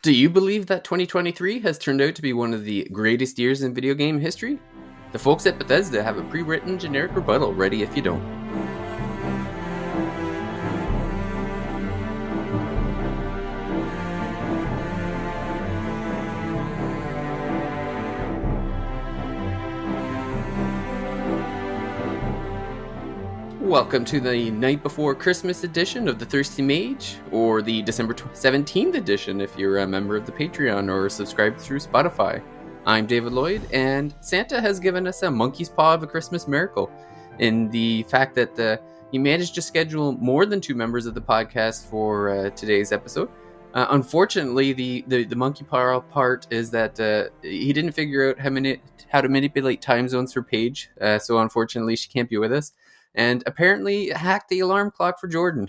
Do you believe that 2023 has turned out to be one of the greatest years in video game history? The folks at Bethesda have a pre-written generic rebuttal ready if you don't. Welcome to the night before Christmas edition of the Thirsty Mage, or the December 17th edition if you're a member of the Patreon or subscribed through Spotify. I'm David Lloyd, and Santa has given us a monkey's paw of a Christmas miracle in the fact that he managed to schedule more than two members of the podcast for today's episode. Unfortunately, the monkey paw part is that he didn't figure out how to manipulate time zones for Paige, so unfortunately she can't be with us. And apparently hacked the alarm clock for Jordan.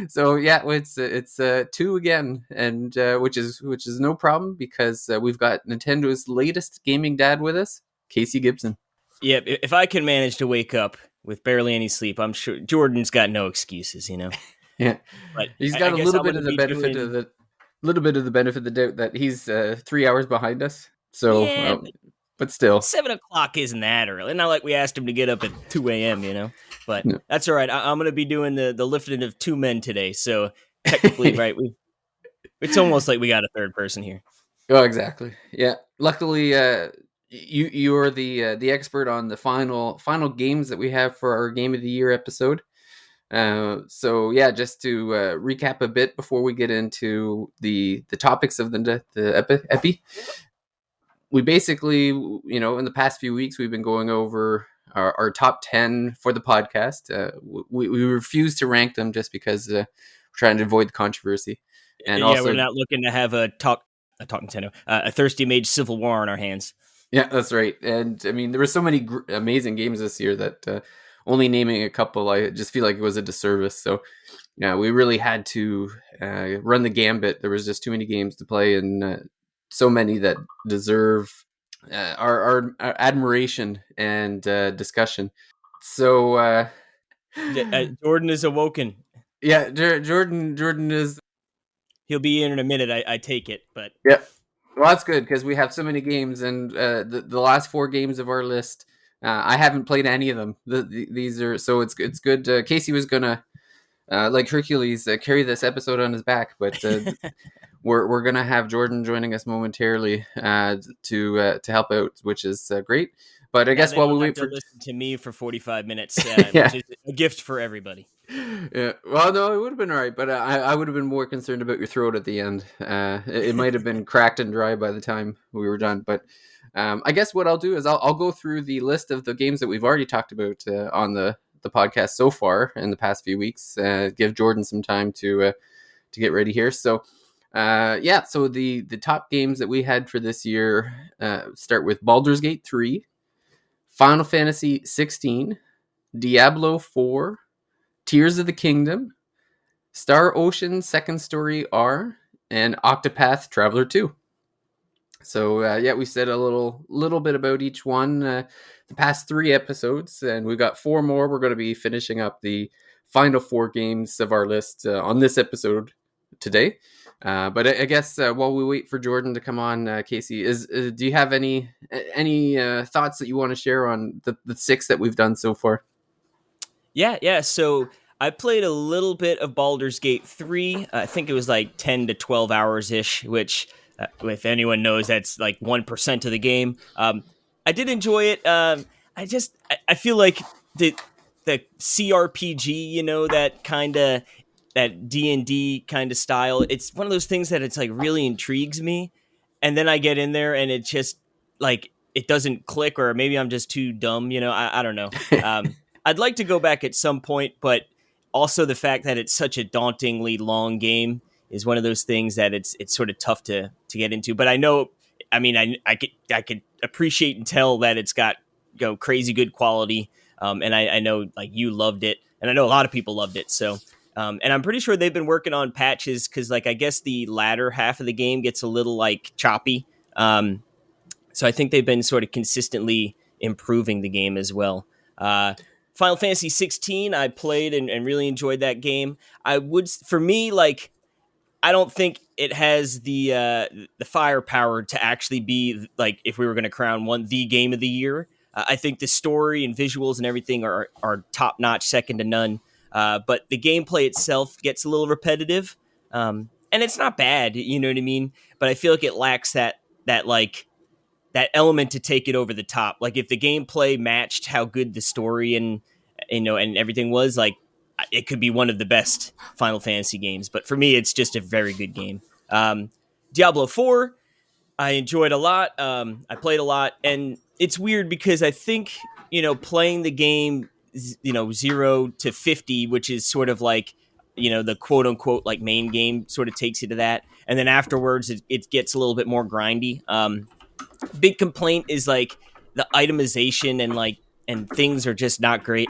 So yeah, it's two again, and which is no problem because we've got Nintendo's latest gaming dad with us, Casey Gibson. Yeah, if I can manage to wake up with barely any sleep, I'm sure Jordan's got no excuses, you know. Yeah, but he's got a little bit of the benefit of the doubt that he's 3 hours behind us. So. Yeah, but still, 7 o'clock isn't that early. Not like we asked him to get up at 2 a.m., you know? But no. That's all right. I'm going to be doing the lifting of two men today. So technically, right, it's almost like we got a third person here. Oh, exactly. Yeah. Luckily, you're the expert on the final games that we have for our Game of the Year episode. So yeah, just to recap a bit before we get into the topics of the epi. We basically, in the past few weeks, we've been going over our top 10 for the podcast. We refuse to rank them just because we're trying to avoid the controversy. And also, we're not looking to have a Nintendo, a Thirsty Mage Civil War on our hands. Yeah, that's right. And I mean, there were so many amazing games this year that only naming a couple, I just feel like it was a disservice. So yeah, we really had to run the gambit. There was just too many games to play, and so many that deserve our admiration and discussion. So Jordan is awoken. Yeah, Jordan is. He'll be in a minute. I take it, but yeah. Well, that's good because we have so many games, and the last 4 games of our list, I haven't played any of them. These are so it's good. Casey was gonna like Hercules carry this episode on his back, but. We're gonna have Jordan joining us momentarily to help out, which is great. But I guess while we wait for listen to me for 45 minutes, which is a gift for everybody. Yeah, well, no, it would have been all right, but I would have been more concerned about your throat at the end. It might have been cracked and dry by the time we were done. But I guess what I'll do is I'll go through the list of the games that we've already talked about on the podcast so far in the past few weeks. Give Jordan some time to get ready here. So. So the top games that we had for this year start with Baldur's Gate 3, Final Fantasy 16, Diablo 4, Tears of the Kingdom, Star Ocean Second Story R, and Octopath Traveler 2. So we said a little bit about each one the past 3 episodes, and we've got 4 more. We're going to be finishing up the final 4 games of our list on this episode today. But I guess while we wait for Jordan to come on, Casey, do you have any thoughts that you want to share on the 6 that we've done so far? Yeah. So I played a little bit of Baldur's Gate 3. I think it was like 10 to 12 hours ish, which, if anyone knows, that's like 1% of the game. I did enjoy it. I feel like the CRPG, that kind of. That D&D kind of style, it's one of those things that it's like really intrigues me, and then I get in there and it just like it doesn't click, or maybe I'm just too dumb, I don't know. I'd like to go back at some point, but also the fact that it's such a dauntingly long game is one of those things that it's sort of tough to get into. But I know, I mean, I could appreciate and tell that it's got crazy good quality, and I know like you loved it, and I know a lot of people loved it, so. And I'm pretty sure they've been working on patches because, like, I guess the latter half of the game gets a little, like, choppy. So I think they've been sort of consistently improving the game as well. Final Fantasy 16, I played and really enjoyed that game. For me, like, I don't think it has the firepower to actually be like if we were going to crown one the game of the year. I think the story and visuals and everything are top notch, second to none. But the gameplay itself gets a little repetitive, and it's not bad. You know what I mean? But I feel like it lacks that like that element to take it over the top. Like if the gameplay matched how good the story and and everything was, like it could be one of the best Final Fantasy games. But for me, it's just a very good game. Diablo 4, I enjoyed a lot. I played a lot, and it's weird because I think playing the game 0 to 50, which is sort of like the quote unquote like main game, sort of takes you to that, and then afterwards it gets a little bit more grindy. Big complaint is like the itemization and things are just not great.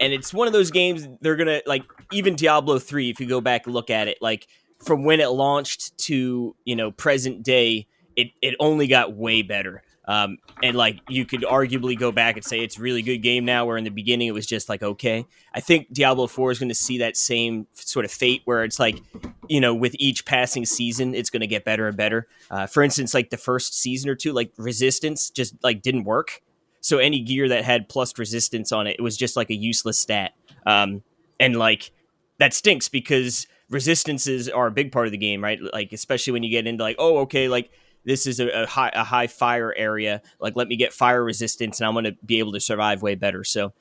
And it's one of those games they're gonna like, even Diablo 3, if you go back and look at it, like from when it launched to present day, it only got way better. And like you could arguably go back and say it's a really good game now, where in the beginning it was just like okay. I think Diablo 4 is going to see that same sort of fate where it's like with each passing season it's going to get better and better. For instance, like the first season or two, like resistance just like didn't work. So any gear that had plus resistance on it, it was just like a useless stat. And like that stinks because resistances are a big part of the game, right? Like especially when you get into like, oh, okay, like this is a high fire area. Like let me get fire resistance, and I'm going to be able to survive way better. So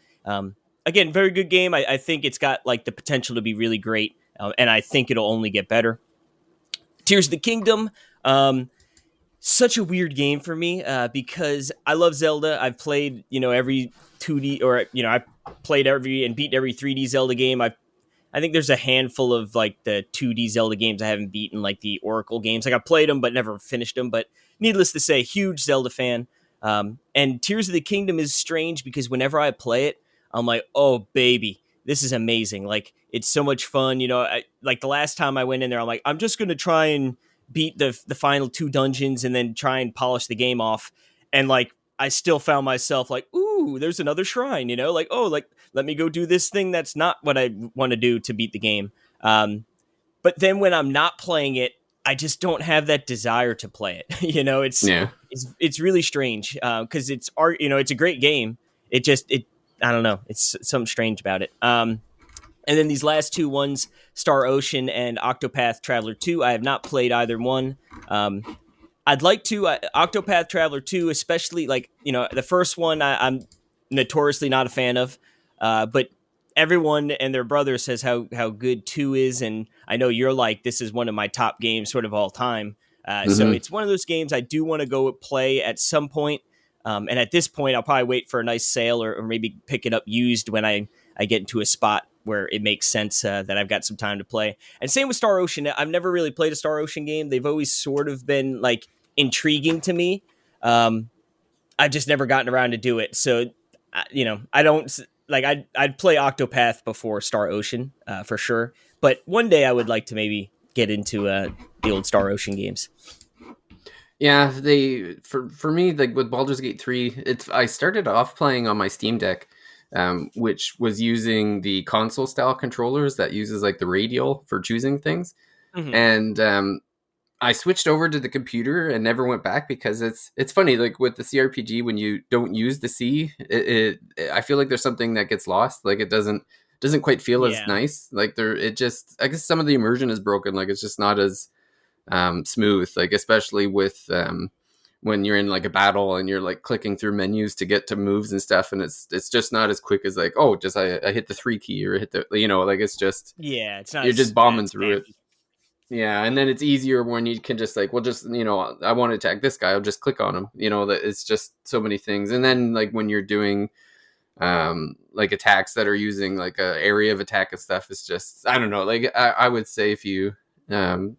again, very good game. I think it's got like the potential to be really great, and I think it'll only get better. Tears of the Kingdom. Such a weird game for me because I love Zelda. I've played, every 2D or, I played every and beat every 3D Zelda game. I think there's a handful of like the 2D Zelda games I haven't beaten, like the Oracle games. Like I played them, but never finished them. But needless to say, huge Zelda fan. And Tears of the Kingdom is strange because whenever I play it, I'm like, oh, baby, this is amazing. Like it's so much fun. Like the last time I went in there, I'm like, I'm just going to try and beat the final 2 dungeons and then try and polish the game off. And like, I still found myself like, ooh, there's another shrine, like, oh, like, let me go do this thing that's not what I want to do to beat the game. But then when I'm not playing it, I just don't have that desire to play it. It's really strange because it's art, it's a great game. I don't know. It's something strange about it. And then these last 2 ones, Star Ocean and Octopath Traveler 2, I have not played either one. I'd like to. Octopath Traveler 2, especially, like, the first one I'm notoriously not a fan of. But everyone and their brother says how good 2 is. And I know you're like, this is one of my top games sort of all time. So it's one of those games I do want to go play at some point. And at this point, I'll probably wait for a nice sale or maybe pick it up used when I get into a spot where it makes sense that I've got some time to play. And same with Star Ocean. I've never really played a Star Ocean game. They've always sort of been like intriguing to me. I've just never gotten around to do it. So, I don't like, I'd play Octopath before Star Ocean for sure. But one day I would like to maybe get into the old Star Ocean games. Yeah, for me, like with Baldur's Gate 3, I started off playing on my Steam Deck, which was using the console style controllers that uses like the radial for choosing things. Mm-hmm. And I switched over to the computer and never went back because it's funny, like with the CRPG, when you don't use the C, I feel like there's something that gets lost. Like it doesn't quite feel as nice. Like I guess some of the immersion is broken. Like it's just not as smooth, like especially with when you're in like a battle and you're like clicking through menus to get to moves and stuff, and it's just not as quick as like, oh, just I hit the 3 key or hit the, like it's just, it's not, you're just bombing through it. Yeah, and then it's easier when you can just like, well, just I want to attack this guy, I'll just click on him. That it's just so many things. And then like when you're doing like attacks that are using like a area of attack and stuff, it's just, I don't know. Like I would say if you were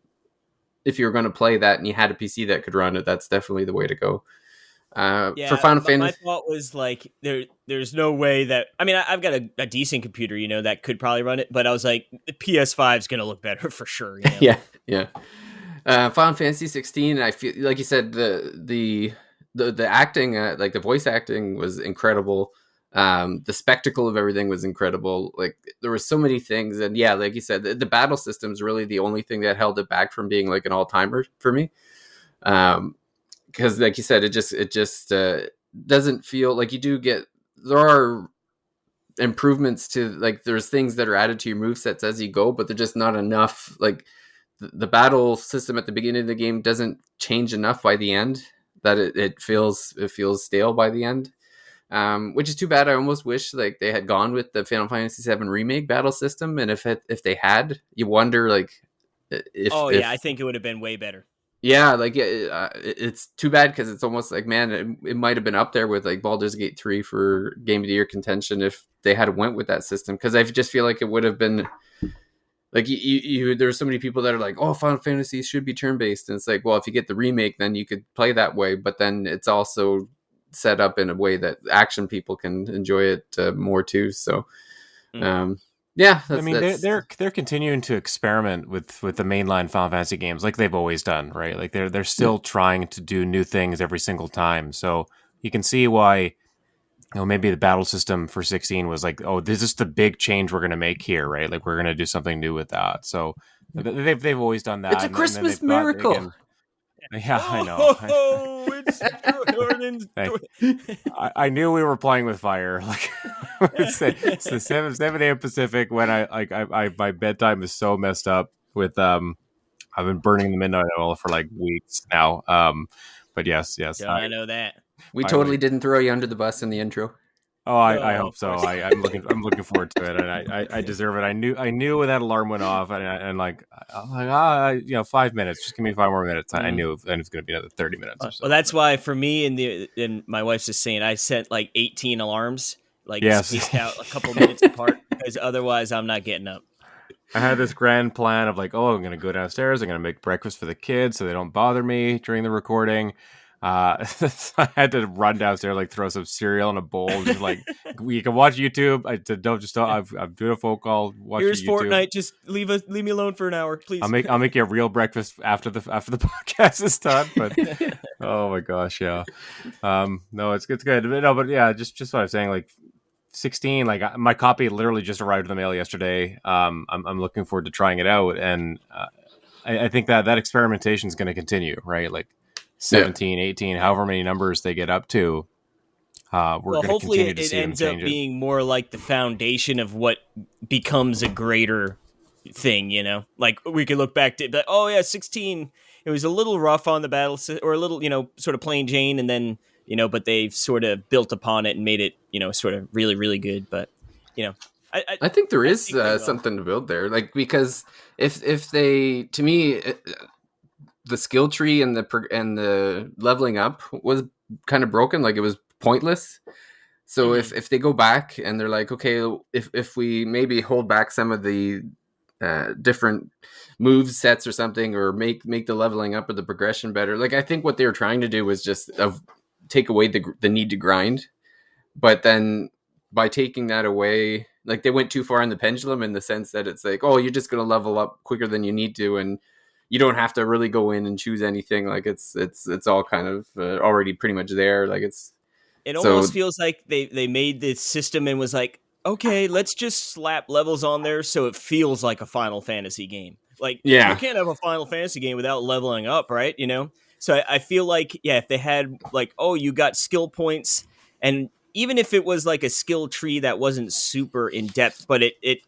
going to play that and you had a PC that could run it, that's definitely the way to go. For Final Fantasy, my thought was like, there's no way that, I mean, I've got a decent computer, that could probably run it, but I was like, the PS5 is going to look better for sure. Yeah. Final Fantasy 16, I feel like you said the acting, like the voice acting was incredible. The spectacle of everything was incredible. Like there were so many things, and yeah, like you said, the battle system is really the only thing that held it back from being like an all timer for me. Because like you said, it just doesn't feel like you do get. There are improvements to, like, there's things that are added to your move sets as you go, but they're just not enough. Like the battle system at the beginning of the game doesn't change enough by the end that it feels stale by the end. Which is too bad. I almost wish like they had gone with the Final Fantasy VII remake battle system, and if they had, you wonder like if I think it would have been way better. Yeah, like it's too bad because it's almost like, man, it might have been up there with like Baldur's Gate 3 for Game of the Year contention if they had went with that system. Because I just feel like it would have been like there's so many people that are like, oh, Final Fantasy should be turn based, and it's like, well, if you get the remake, then you could play that way, but then it's also set up in a way that action people can enjoy it more too. So, yeah, I mean, they're continuing to experiment with the mainline Final Fantasy games like they've always done, right? Like they're still trying to do new things every single time. So you can see why, maybe the battle system for 16 was like, oh, this is the big change we're going to make here, right? Like we're going to do something new with that. So they've always done that. It's a Christmas miracle. Yeah, I know. It's I knew we were playing with fire. Like it's the 7 a.m. Pacific when I my bedtime is so messed up with I've been burning the midnight oil for like weeks now. But yes, I know that. We totally didn't throw you under the bus in the intro. Oh, I hope so. I'm looking forward to it, and I deserve it. I knew when that alarm went off, and 5 minutes. Just give me 5 more minutes. I knew, and it's going to be another 30 minutes. Or so. Well, that's why for me, and my wife's just saying, I set like 18 alarms, like spaced out a couple minutes apart, because otherwise I'm not getting up. I had this grand plan of like, oh, I'm going to go downstairs. I'm going to make breakfast for the kids so they don't bother me during the recording. So I had to run downstairs, like throw some cereal in a bowl, just like you can watch YouTube. I'm doing a phone call. Here's YouTube. Fortnite. Just leave me alone for an hour, please. I'll make you a real breakfast after the podcast is done. But oh my gosh, yeah. No, it's good. No, but yeah, just what I'm saying, like 16, like my copy literally just arrived in the mail yesterday. I'm looking forward to trying it out, and I think that experimentation is going to continue, right? Like 17, 18, however many numbers they get up to. We're going to continue to see them change it. Hopefully it ends up being more like the foundation of what becomes a greater thing, Like we could look back to, 16, it was a little rough on the battle, or a little, sort of plain Jane, and then, but they've sort of built upon it and made it, sort of really, really good. But, I think there is something to build there, like, because if they, to me, the skill tree and the leveling up was kind of broken. Like it was pointless. So if they go back and they're like, okay, if we maybe hold back some of the different move sets or something, or make the leveling up or the progression better. Like I think what they were trying to do was just take away the need to grind. But then by taking that away, like they went too far in the pendulum in the sense that it's like, oh, you're just going to level up quicker than you need to, and you don't have to really go in and choose anything. Like it's all kind of already pretty much there. Like it almost feels like they made this system and was like, okay, let's just slap levels on there so it feels like a Final Fantasy game. Like, you can't have a Final Fantasy game without leveling up, right? So I feel like, if they had like, oh, you got skill points, and even if it was like a skill tree that wasn't super in depth, but it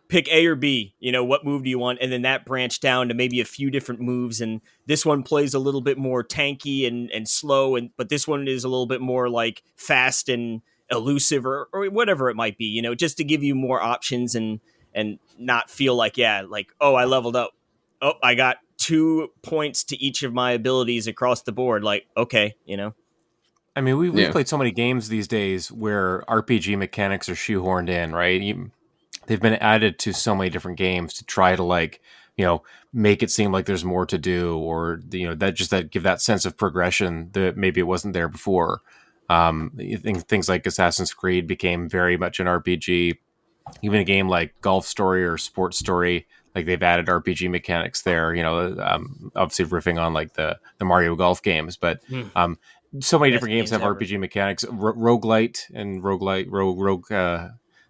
pick A or B, what move do you want? And then that branched down to maybe a few different moves. And this one plays a little bit more tanky and slow, but this one is a little bit more like fast and elusive or whatever it might be, just to give you more options and not feel like, oh, I leveled up. Oh, I got 2 points to each of my abilities across the board. Like, okay, I mean, we've played so many games these days where RPG mechanics are shoehorned in, right? They've been added to so many different games to try to make it seem like there's more to do, or that give that sense of progression that maybe it wasn't there before. Things like Assassin's Creed became very much an RPG. Even a game like Golf Story or Sports Story, like they've added RPG mechanics there. Obviously riffing on like the Mario Golf games, but so many Best different games games have ever. RPG mechanics. Roguelite and rogue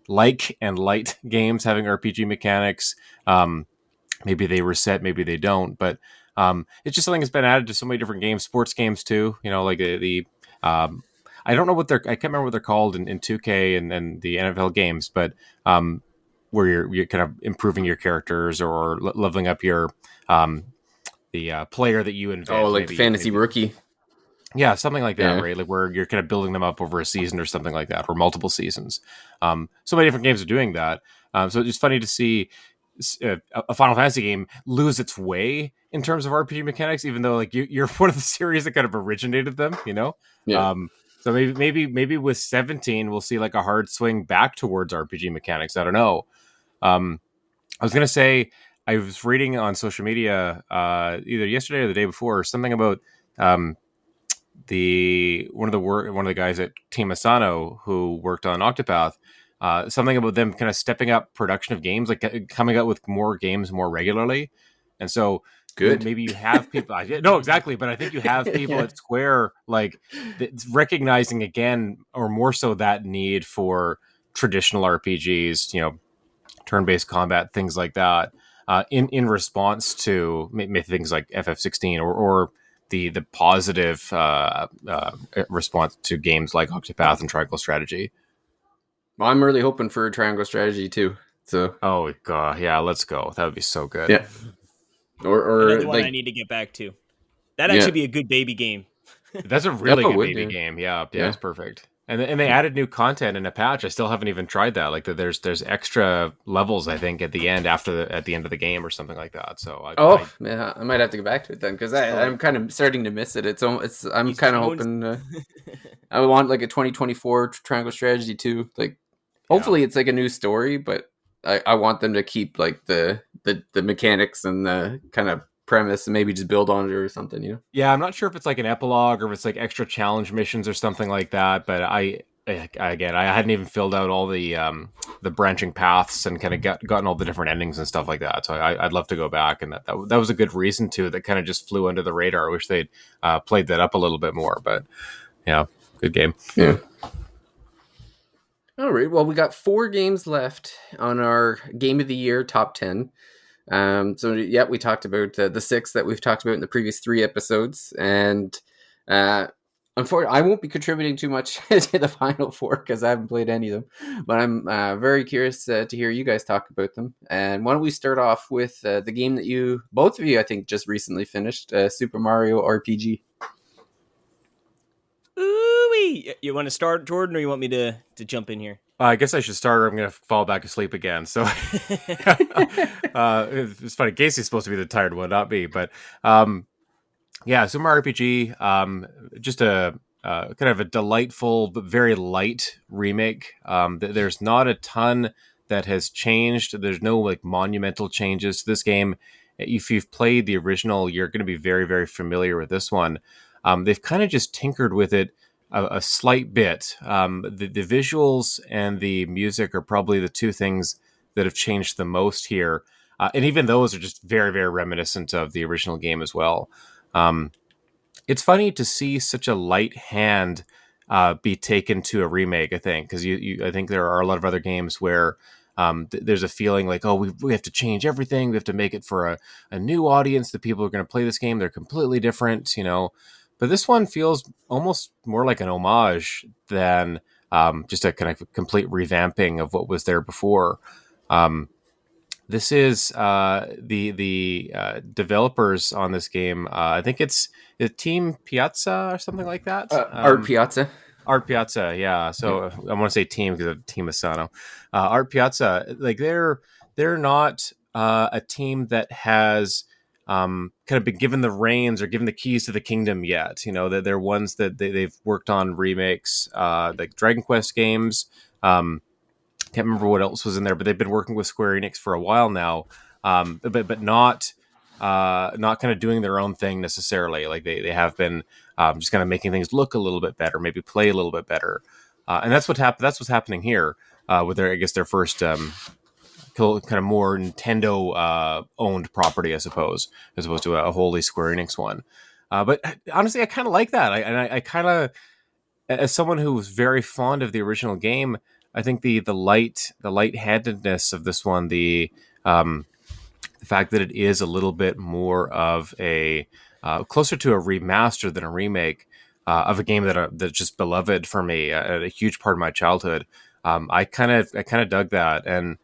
like and light games having RPG mechanics. Maybe they reset, maybe they don't, but it's just something that's been added to so many different games, sports games too. You know, like the I don't know what I can't remember what they're called in 2K and the NFL games, but where you're kind of improving your characters or leveling up your the player that you invent. Oh, like Fantasy Rookie. Yeah, something like that, Yeah. right? Like where you're kind of building them up over a season or something like that, or multiple seasons. So many different games are doing that. So it's just funny to see a Final Fantasy game lose its way in terms of RPG mechanics, even though like you're one of the series that kind of originated them, you know. Yeah. So maybe with 17 we'll see like a hard swing back towards RPG mechanics. I don't know. I was gonna say I was reading on social media either yesterday or the day before something about one of the guys at Team Asano who worked on Octopath. Something about them kind of stepping up production of games, like coming out with more games more regularly. And so Good. maybe you have people. No, exactly. But I think you have people at Square like recognizing again, or more so, that need for traditional RPGs, you know, turn-based combat, things like that, in response to things like FF16 or the positive response to games like Octopath and Triangle Strategy. Well, I'm really hoping for a Triangle Strategy too. So. Oh god, yeah, let's go. That would be so good. Yeah. Or another one like, I need to get back to. That'd actually be a good baby game. That's a really good would, baby yeah. game. Yeah, it's perfect. And they added new content in a patch. I still haven't even tried that. Like there's extra levels, I think, at the end at the end of the game or something like that. So I might have to go back to it then because I'm kind of starting to miss it. I'm kind of hoping I want like a 2024 Triangle Strategy too. Like hopefully it's like a new story, but I want them to keep like the mechanics and the kind of premise and maybe just build on it or something, you know. Yeah, I'm not sure if it's like an epilogue or if it's like extra challenge missions or something like that, but I hadn't even filled out all the branching paths and kind of gotten all the different endings and stuff like that. So I'd love to go back, and that was a good reason to. That kind of just flew under the radar. I wish they'd played that up a little bit more, but yeah, good game. Yeah. All right. Well, we got 4 games left on our Game of the Year top 10. So yeah, we talked about the 6 that we've talked about in the previous 3 episodes, and unfortunately, I won't be contributing too much to the final 4 because I haven't played any of them. But I'm very curious to hear you guys talk about them. And why don't we start off with the game that both of you, I think, just recently finished, Super Mario RPG. Ooh-wee. You want to start, Jordan, or you want me to jump in here? I guess I should start, or I'm going to fall back asleep again. So it's funny. Casey's supposed to be the tired one, not me. But yeah, Super Mario RPG, just a kind of a delightful but very light remake. There's not a ton that has changed. There's no like monumental changes to this game. If you've played the original, you're going to be very, very familiar with this one. They've kind of just tinkered with it a slight bit. The visuals and the music are probably the 2 things that have changed the most here. And even those are just very, very reminiscent of the original game as well. It's funny to see such a light hand be taken to a remake, I think, because I think there are a lot of other games where there's a feeling like, oh, we have to change everything. We have to make it for a new audience. The people who are going to play this game, they're completely different, you know. But this one feels almost more like an homage than just a kind of complete revamping of what was there before. This is the developers on this game. I think it's Team Piazza or something like that. Art Piazza. Art Piazza, yeah. So I want to say team because of Team Asano. Art Piazza, like they're not a team that has kind of been given the reins or given the keys to the kingdom yet. You know, they're ones that they've worked on remakes, like Dragon Quest games. Can't remember what else was in there, but they've been working with Square Enix for a while now, but not kind of doing their own thing necessarily. Like they have been just kind of making things look a little bit better, maybe play a little bit better, and that's what happened. That's what's happening here with their first kind of more Nintendo owned property, I suppose, as opposed to a wholly Square Enix one. But honestly, I kind of like that. I kind of, as someone who was very fond of the original game, I think the lightheadedness of this one, the fact that it is a little bit more of a closer to a remaster than a remake of a game that's just beloved for me, a huge part of my childhood. I kind of dug that, and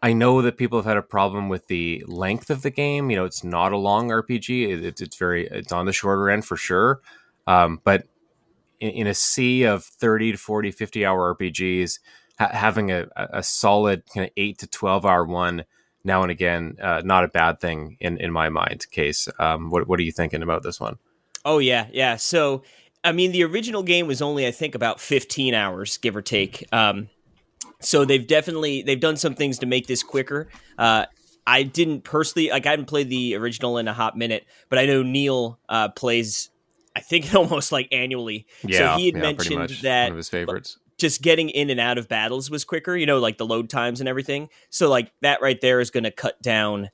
I know that people have had a problem with the length of the game. It's not a long RPG. It's on the shorter end for sure. But in a sea of 30 to 40, 50-hour RPGs, having a solid kind of 8 to 12-hour one now and again, not a bad thing in my mind. Case, what are you thinking about this one? Oh yeah. So, I mean, the original game was only, I think, about 15 hours, give or take. So they've done some things to make this quicker. I didn't personally, I haven't played the original in a hot minute, but I know Neil plays, I think, almost like annually. Yeah, so he had mentioned that one of his favorites. Just getting in and out of battles was quicker, like the load times and everything. So like that right there is going to cut down,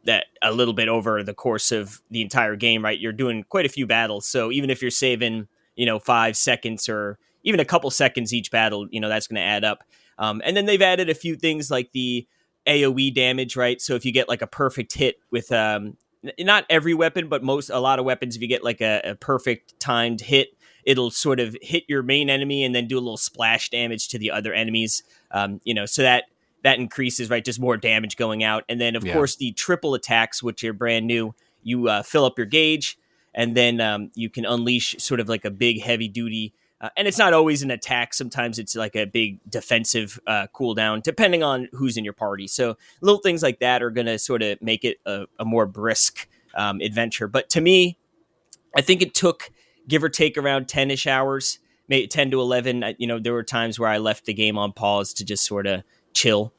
that a little bit over the course of the entire game, right? You're doing quite a few battles. So even if you're saving, 5 seconds or even a couple seconds each battle, that's going to add up. And then they've added a few things like the AoE damage, right? So if you get like a perfect hit with, not every weapon, but a lot of weapons, if you get like a perfect timed hit, it'll sort of hit your main enemy and then do a little splash damage to the other enemies. So that increases, right? Just more damage going out. And then, of course, the triple attacks, which are brand new, you fill up your gauge, and then you can unleash sort of like a big heavy duty. And it's not always an attack. Sometimes it's like a big defensive cooldown, depending on who's in your party. So little things like that are going to sort of make it a more brisk adventure. But to me, I think it took, give or take, around 10-ish hours, maybe 10 to 11. There were times where I left the game on pause to just sort of chill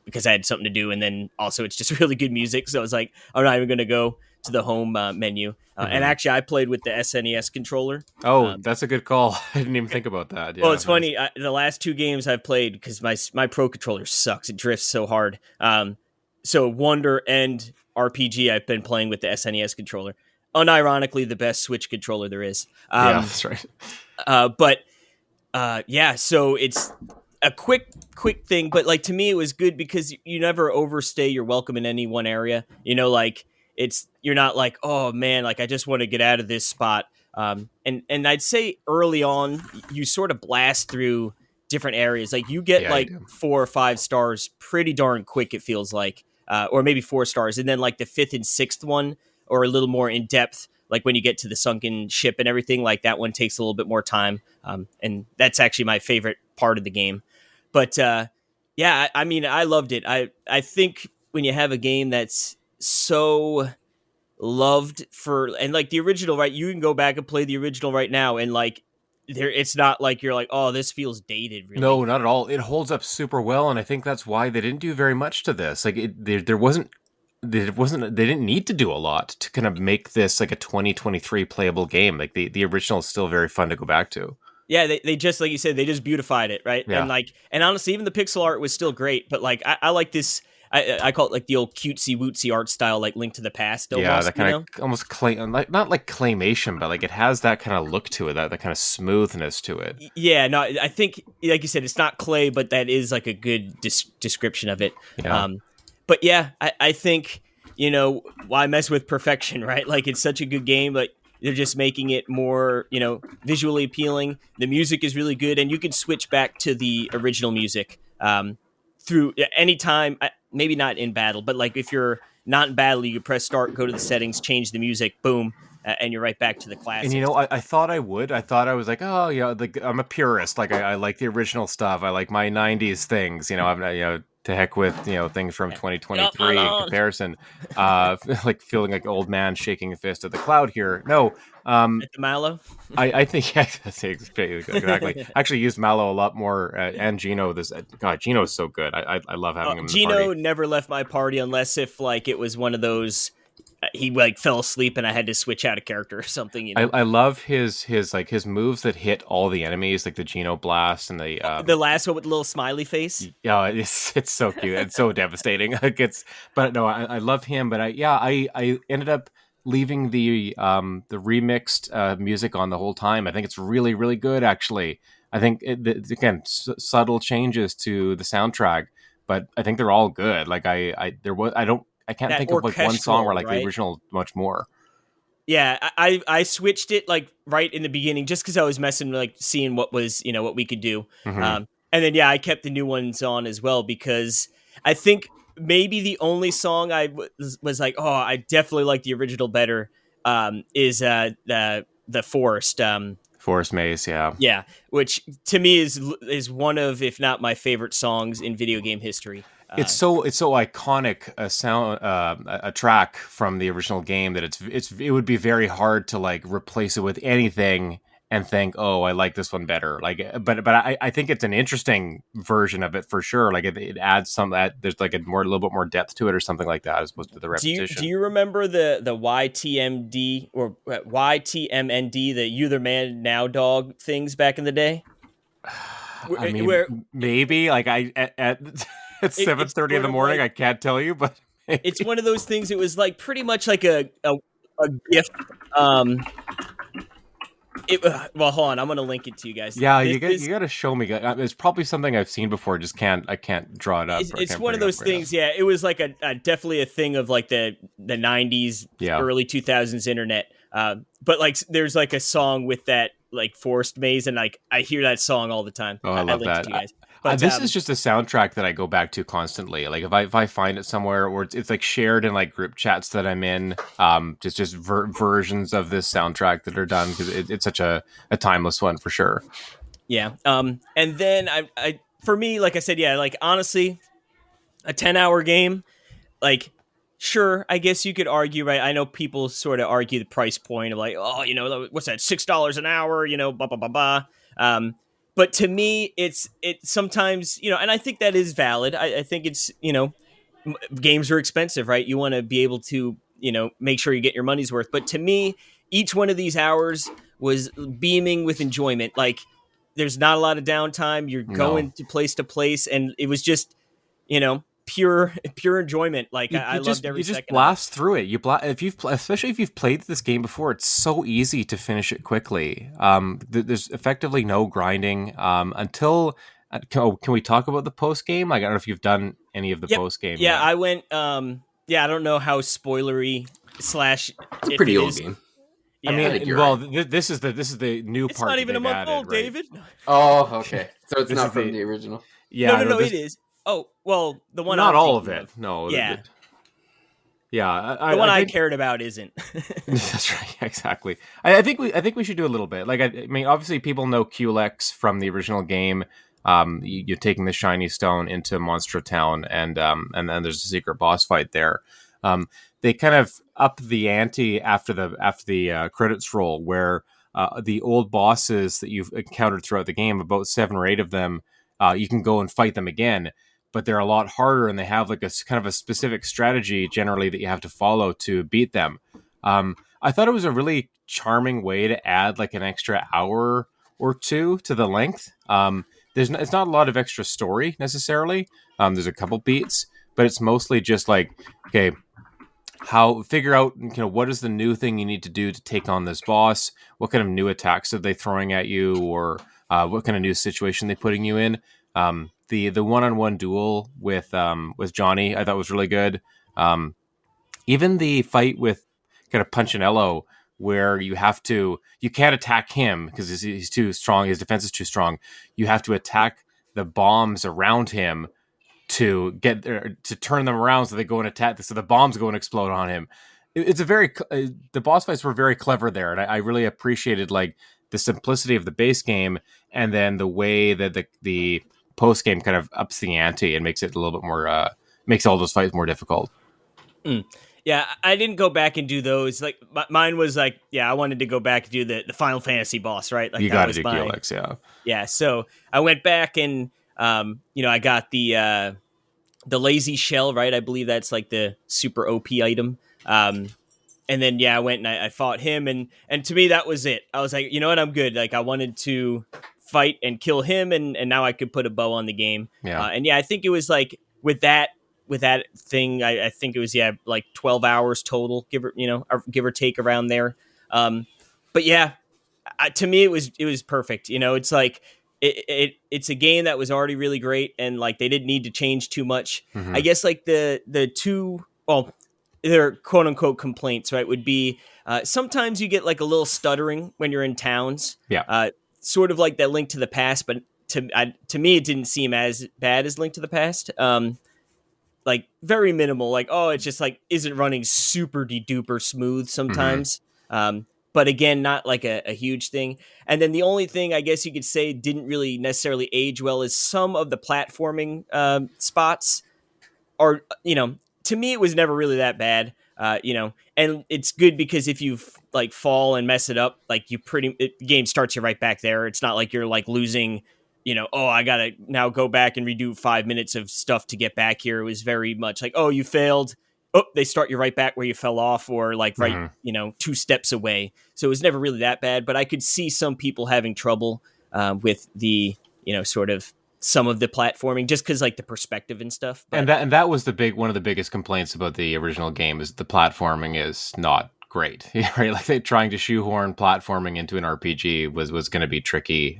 because I had something to do. And then also it's just really good music. So I was like, I'm not even going to go to the home menu. And actually, I played with the SNES controller. Oh, that's a good call. I didn't even think about that. Yeah, well, it's funny. The last 2 games I've played, because my Pro controller sucks. It drifts so hard. So Wonder and RPG, I've been playing with the SNES controller. Unironically, the best Switch controller there is. Yeah, that's right. So it's a quick thing, but like to me, it was good because you never overstay your welcome in any one area. You're not like, oh man, like I just want to get out of this spot. And I'd say early on, you sort of blast through different areas. Like you get 4 or 5 stars pretty darn quick, it feels like, or maybe 4 stars. And then like the 5th and 6th one, or a little more in depth, like when you get to the sunken ship and everything, like that one takes a little bit more time. And that's actually my favorite part of the game. But I mean, I loved it. I think when you have a game that's so loved and like the original, right? You can go back and play the original right now, and like it's not like you're like, oh, this feels dated. Really. No, not at all. It holds up super well, and I think that's why they didn't do very much to this. Like they didn't need to do a lot to kind of make this like a 2023 playable game. Like the original is still very fun to go back to. Yeah, they just, like you said, they just beautified it, right? Yeah. And honestly, even the pixel art was still great, but like I like this. I call it like the old cutesy wootsy art style, like Link to the Past. Almost, yeah, that kind of almost not like claymation, but like it has that kind of look to it, that kind of smoothness to it. Yeah, no, I think, like you said, it's not clay, but that is like a good description of it. Yeah. But yeah, I think, why mess with perfection, right? Like it's such a good game, but they're just making it more, visually appealing. The music is really good, and you can switch back to the original music through any time. Maybe not in battle, but like if you're not in battle, you press start, go to the settings, change the music, boom, and you're right back to the classics. And I thought I would. I thought I was like, oh yeah, I'm a purist. Like I like the original stuff. I like my '90s things. I'm not, to heck with things from 2023 in comparison. Like feeling like old man shaking a fist at the cloud here. No, at the Mallow. I think that's exactly. I actually used Mallow a lot more, and Gino. Gino is so good. I love having him. In the Gino party. Never left my party unless if like it was one of those. He like fell asleep and I had to switch out a character or something. I love his moves that hit all the enemies, like the Geno Blast and the last one with the little smiley face. Yeah, it's so cute. It's so devastating. But no, I love him. But I ended up leaving the remixed music on the whole time. I think it's really, really good, actually. I think again, subtle changes to the soundtrack, but I think they're all good. Like I can't That think of like one song where orchestral, like the right? original much more. Yeah, I switched it like right in the beginning just because I was messing like seeing what was what we could do, Mm-hmm. and then I kept the new ones on as well because I think maybe the only song I was like, oh, I definitely like the original better, is the Forest. Forest Maze, yeah. Yeah, which to me is one of, if not my favorite songs in video game history. It's so iconic a sound a track from the original game that it would be very hard to like replace it with anything and think, oh, I like this one better. Like, but I think it's an interesting version of it for sure. Like it adds some that there's like a little bit more depth to it or something like that as opposed to the repetition. Do you remember the YTMD or YTMND, the "You the Man Now Dog" things back in the day? I mean, Where maybe like at 7:30 in the morning, I can't tell you, but maybe. It's one of those things. It was like pretty much like a gift. Well, hold on, I'm gonna link it to you guys. Yeah, you got to show me. It's probably something I've seen before. I can't draw it up. It's one of those things. Yeah, it was like a definitely a thing of like the 90s, early 2000s internet. But like there's like a song with that like Forest Maze, and like I hear that song all the time. Oh, I love that. It to you guys. But, this is just a soundtrack that I go back to constantly. Like if I find it somewhere, or it's like shared in like group chats that I'm in, just versions of this soundtrack that are done because it's such a timeless one for sure. Yeah. And then I for me, like I said, like honestly, a 10-hour game, like sure, I guess you could argue, right? I know people sort of argue the price point of like, oh, what's that, $6 an hour, blah blah blah blah. But to me, it's sometimes, and I think that is valid. I think it's, games are expensive, right? You want to be able to, make sure you get your money's worth. But to me, each one of these hours was beaming with enjoyment. Like there's not a lot of downtime. You're going to place. And it was just, pure enjoyment. Like I loved every second. You just blast through it. Especially if you've played this game before, it's so easy to finish it quickly. There's effectively no grinding until. Can we talk about the post game? Like, I don't know if you've done any of the post game. Yeah, yet. I went. I don't know how spoilery / It's a pretty old game. Yeah. I mean, well, this is the new part. It's not even a month old, right? David. Oh, okay. So it's not from the original. Yeah, no, it is. Oh, well, the one not all of it. No. Yeah. The one I cared about isn't. That's right. Exactly. I think we should do a little bit. Like, I mean, obviously people know Culex from the original game. You're taking the shiny stone into Monster Town, and then there's a secret boss fight there. They kind of up the ante after the credits roll, where the old bosses that you've encountered throughout the game, about 7 or 8 of them, you can go and fight them again. But they're a lot harder, and they have like a kind of a specific strategy generally that you have to follow to beat them. I thought it was a really charming way to add like an extra hour or two to the length. It's not a lot of extra story necessarily. There's a couple beats, but it's mostly just like, okay, figure out what is the new thing you need to do to take on this boss? What kind of new attacks are they throwing at you, or what kind of new situation they putting you in? The one-on-one duel with Johnny, I thought was really good. Even the fight with kind of Punchinello, where you can't attack him because he's too strong. His defense is too strong. You have to attack the bombs around him to get to turn them around so they go and attack. So the bombs go and explode on him. The boss fights were very clever there, and I really appreciated like the simplicity of the base game, and then the way that the post game kind of ups the ante and makes it a little bit more makes all those fights more difficult. Yeah, I didn't go back and do those. Like mine was like, I wanted to go back and do the Final Fantasy boss, right? Like you got to do Culex, yeah. Yeah, so I went back and I got the lazy shell, right? I believe that's like the super OP item. And then I went and I fought him, and to me that was it. I was like, you know what, I'm good. Like I wanted to fight and kill him, and now I could put a bow on the game. Yeah. And I think it was like with that with that thing. I think it was like 12 hours total, give or take around there. But yeah, to me it was perfect. It's like it's a game that was already really great, and like they didn't need to change too much. Mm-hmm. I guess like the two, well, their quote unquote complaints, right, would be sometimes you get like a little stuttering when you're in towns. Yeah. Sort of like that Link to the Past, but to me it didn't seem as bad as Link to the Past. Like very minimal. Like, oh, it's just like isn't running super duper smooth sometimes. Mm-hmm. But again, not like a huge thing. And then the only thing I guess you could say didn't really necessarily age well is some of the platforming spots are, to me, it was never really that bad, and it's good because if you like fall and mess it up, like the game starts you right back there. It's not like you're like losing, oh, I got to now go back and redo 5 minutes of stuff to get back here. It was very much like, oh, you failed. Oh, they start you right back where you fell off, or like right, 2 steps away. So it was never really that bad, but I could see some people having trouble with the, sort of some of the platforming, just because like the perspective and stuff. But... And that was one of the biggest complaints about the original game is the platforming is not great, right? Like they trying to shoehorn platforming into an RPG was going to be tricky,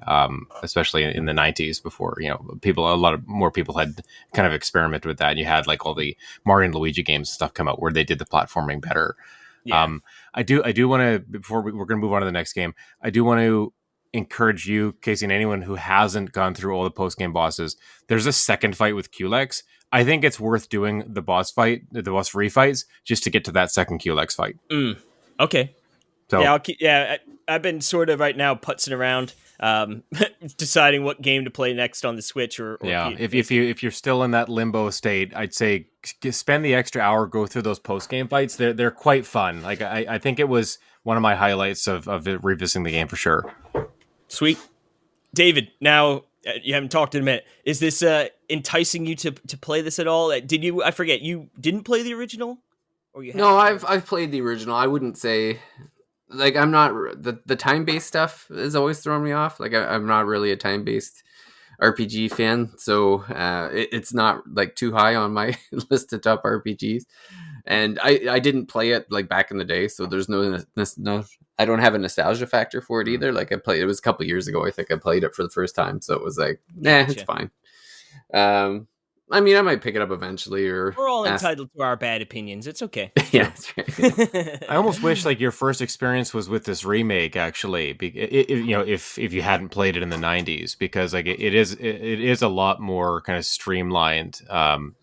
especially in the 90s before, a lot more people had kind of experimented with that. And you had like all the Mario and Luigi games and stuff come out where they did the platforming better. Yeah. I do want to, before we're going to move on to the next game, I do want to encourage you, Casey, and anyone who hasn't gone through all the post-game bosses, there's a second fight with Culex. I think it's worth doing the boss refights just to get to that second Culex fight. Okay. So I've been sort of right now putzing around, deciding what game to play next on the Switch. Or if you're still in that limbo state, I'd say spend the extra hour, go through those post-game fights. They're quite fun. Like I think it was one of my highlights of revisiting the game for sure. Sweet. David, now you haven't talked in a minute. Is this enticing you to play this at all? Did you? I forget. You didn't play the original, or you? No, I've played the original. I wouldn't say, like, I'm not the time based stuff is always throwing me off. Like I'm not really a time based RPG fan, so it's not like too high on my list of top RPGs. And I didn't play it like back in the day, so there's no I don't have a nostalgia factor for it either. Like it was a couple years ago. I think I played it for the first time, so it was like, gotcha. It's fine. I mean, I might pick it up eventually. Or we're all entitled to our bad opinions. It's okay. Yeah, that's right. I almost wish like your first experience was with this remake. Actually, if you hadn't played it in the 90s, because like it is a lot more kind of streamlined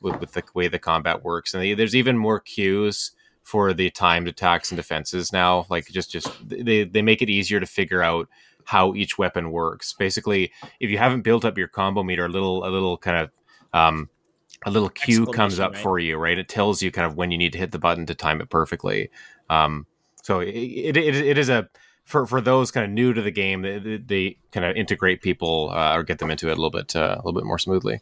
with the way the combat works, and there's even more cues for the timed attacks and defenses now. Like just they make it easier to figure out how each weapon works. Basically, if you haven't built up your combo meter, a little kind of a little cue comes up for you, right? It tells you kind of when you need to hit the button to time it perfectly. So it is for those kind of new to the game, they kind of integrate people or get them into it a little bit more smoothly.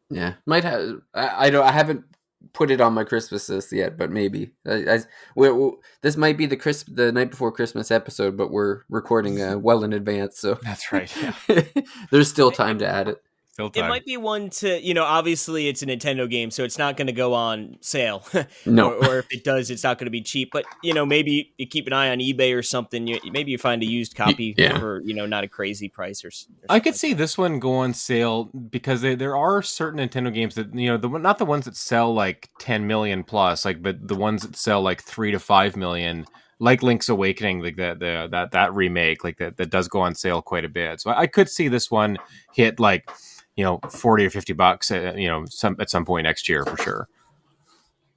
Yeah, might have. I haven't put it on my Christmas list yet, but maybe. This might be the night before Christmas episode, but we're recording well in advance, so that's right. Yeah. There's still time to add it. It might be one to, obviously it's a Nintendo game, so it's not going to go on sale. No. or if it does, it's not going to be cheap. But, maybe you keep an eye on eBay or something. Maybe you find a used copy for, not a crazy price. Or I could see this one go on sale because there are certain Nintendo games that, not the ones that sell like 10 million plus, like, but the ones that sell like 3 to 5 million, like Link's Awakening, like that remake, like that does go on sale quite a bit. So I could see this one hit like, $40 or $50 at some point next year for sure.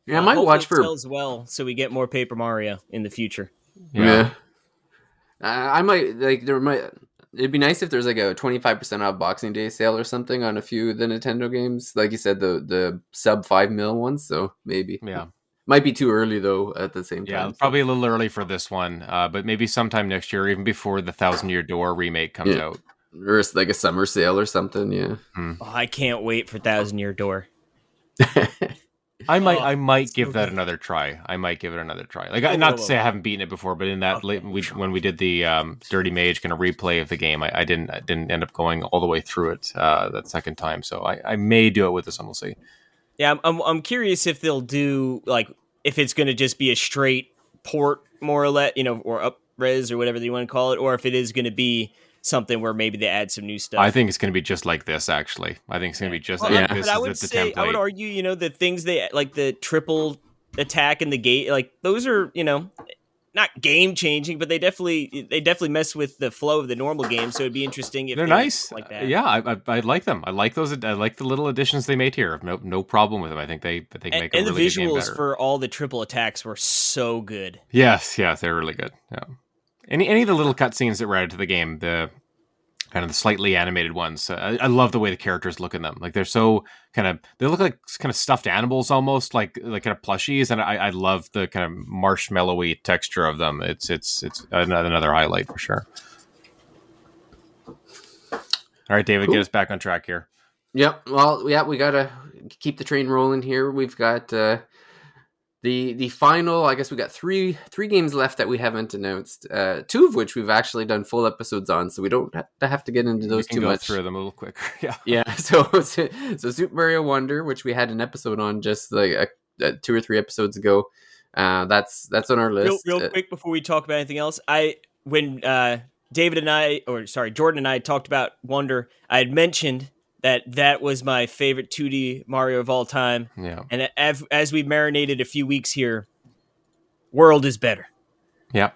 Yeah, I might watch for sells well, so we get more Paper Mario in the future. Yeah, I might It'd be nice if there's like a 25% off Boxing Day sale or something on a few of the Nintendo games, like you said, the sub 5 mil ones. So maybe, might be too early though. At the same time, probably a little early for this one, but maybe sometime next year, even before the Thousand Year Door remake comes out. Or it's like a summer sale or something, yeah. Oh, I can't wait for Thousand Year Door. I might give that another try. I might give it another try. Like, not to say I haven't beaten it before, but in that when we did the Dirty Mage kind of replay of the game, I didn't end up going all the way through it that second time. So I may do it with this one. We'll see. Yeah, I'm curious if they'll do like if it's going to just be a straight port, more or less, or up res or whatever you want to call it, or if it is going to be something where maybe they add some new I stuff. think it's going to be just like this. Actually, I think it's going to Yeah. be just Well, like Yeah. but this I is would the say I would template. argue, the things they like the triple attack and the gate, like those are not game changing, but they definitely mess with the flow of the normal game. So it'd be interesting if They're they would nice. like that. Yeah, I like them. I like those. I like the little additions they made here. No problem with them. I think they make a And the really good game visuals better. for all the triple attacks were so good. Yes, they're really good. Yeah. Any of the little cutscenes that were added to the game, the kind of the slightly animated ones, I love the way the characters look in them. Like they're so they look like kind of stuffed animals almost, like kind of plushies, and I love the kind of marshmallowy texture of them. It's another highlight for sure. All right, David, Cool. get us back on track here. Yep. Well, yeah, we gotta keep the train rolling here. We've got the final. I guess we got three games left that we haven't announced. Two of which we've actually done full episodes on, so we don't have to get into those we can too go much. through them a little quicker. Yeah. Yeah. So Super Mario Wonder, which we had an episode on just like 2 or 3 episodes ago. That's on our list. Real quick before we talk about anything else, when Jordan and I talked about Wonder, I had mentioned that was my favorite 2D Mario of all time. Yeah. And as we marinated a few weeks here, World is better. Yeah.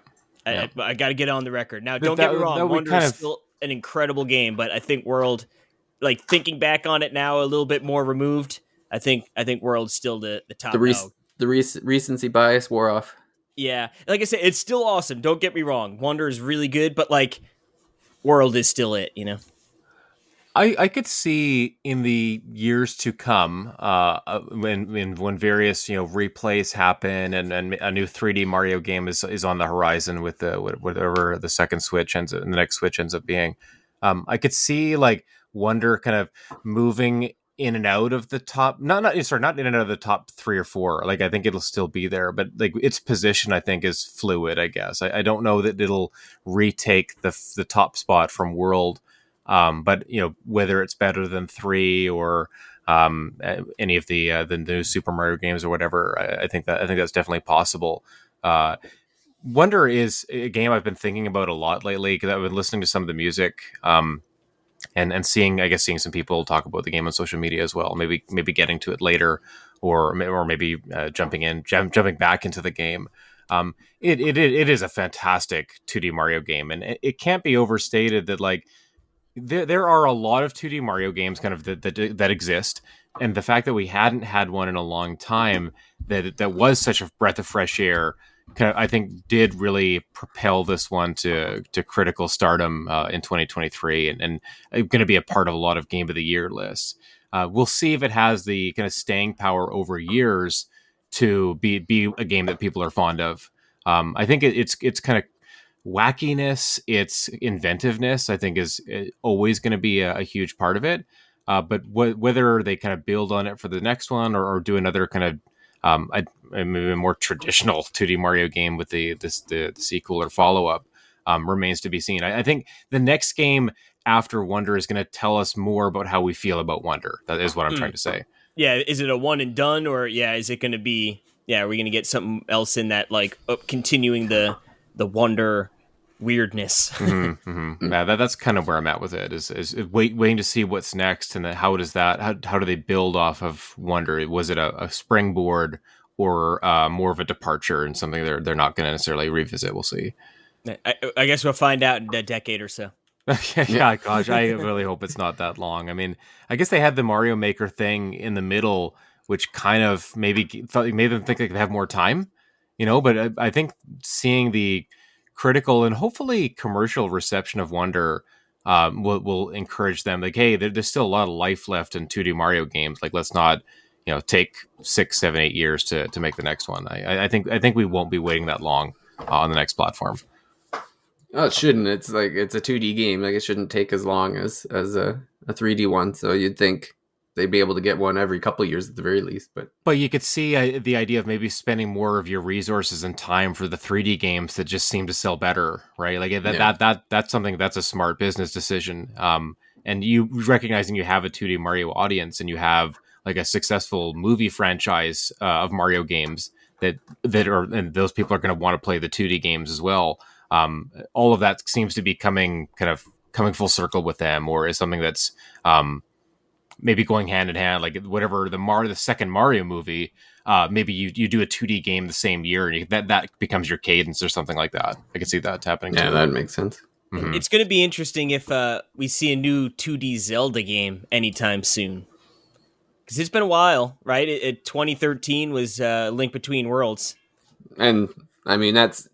I got to get on the record. Now, don't get me wrong, Wonder is still an incredible game, but I think World, like thinking back on it now a little bit more removed, I think World's still the top dog. The recency bias wore off. Yeah. Like I said, it's still awesome. Don't get me wrong. Wonder is really good, but like World is still it, I could see in the years to come, when various replays happen and a new 3D Mario game is on the horizon with whatever the second Switch the next Switch ends up being. I could see like Wonder kind of moving in and out of the top, not in and out of the top 3 or 4. Like I think it'll still be there, but like its position I think is fluid. I guess I don't know that it'll retake the top spot from World. But whether it's better than 3 or any of the new Super Mario games or whatever, I think that's definitely possible. Wonder is a game I've been thinking about a lot lately because I've been listening to some of the music and seeing some people talk about the game on social media as well. Maybe getting to it later or maybe jumping back into the game. It is a fantastic 2D Mario game, and it can't be overstated that like. There are a lot of 2D Mario games kind of that exist, and the fact that we hadn't had one in a long time that was such a breath of fresh air, kind of, I think, did really propel this one to critical stardom in 2023, and going to be a part of a lot of Game of the Year lists. We'll see if it has the kind of staying power over years to be a game that people are fond of. I think it's kind of wackiness, its inventiveness, I think is always going to be a huge part of it. But whether they kind of build on it for the next one or do another kind of maybe a more traditional 2D Mario game with the sequel or follow up remains to be seen. I think the next game after Wonder is going to tell us more about how we feel about Wonder. That is what I'm trying to say. Yeah, is it a one and done, or is it going to be? Yeah, are we going to get something else in that, like continuing the Wonder weirdness? Yeah, that's kind of where I'm at with it. Is waiting to see what's next, and then how do they build off of Wonder? Was it a springboard or more of a departure and something they're not going to necessarily revisit? We'll see. I guess we'll find out in a decade or so. Yeah, gosh, I really hope it's not that long. I mean, I guess they had the Mario Maker thing in the middle, which kind of made them think they could have more time, But I think seeing the critical and hopefully commercial reception of Wonder will encourage them. Like, hey, there's still a lot of life left in 2D Mario games. Like, let's not take 6, 7, 8 years to make the next one. I think we won't be waiting that long on the next platform. Oh, it shouldn't. It's like it's a 2D game. Like it shouldn't take as long as a 3D one. So you'd think they'd be able to get one every couple of years at the very least. But you could see the idea of maybe spending more of your resources and time for the 3D games that just seem to sell better, right? Like that's something that's a smart business decision. And you recognizing you have a 2D Mario audience and you have like a successful movie franchise of Mario games that are, and those people are going to want to play the 2D games as well. All of that seems to be coming full circle with them, or is something that's maybe going hand in hand, like whatever the second Mario movie. Maybe you do a 2D game the same year, and that becomes your cadence or something like that. I can see that happening. Yeah, that makes sense. Mm-hmm. It's going to be interesting if we see a new 2D Zelda game anytime soon. Because it's been a while, right? 2013 was Link Between Worlds. And, I mean, that's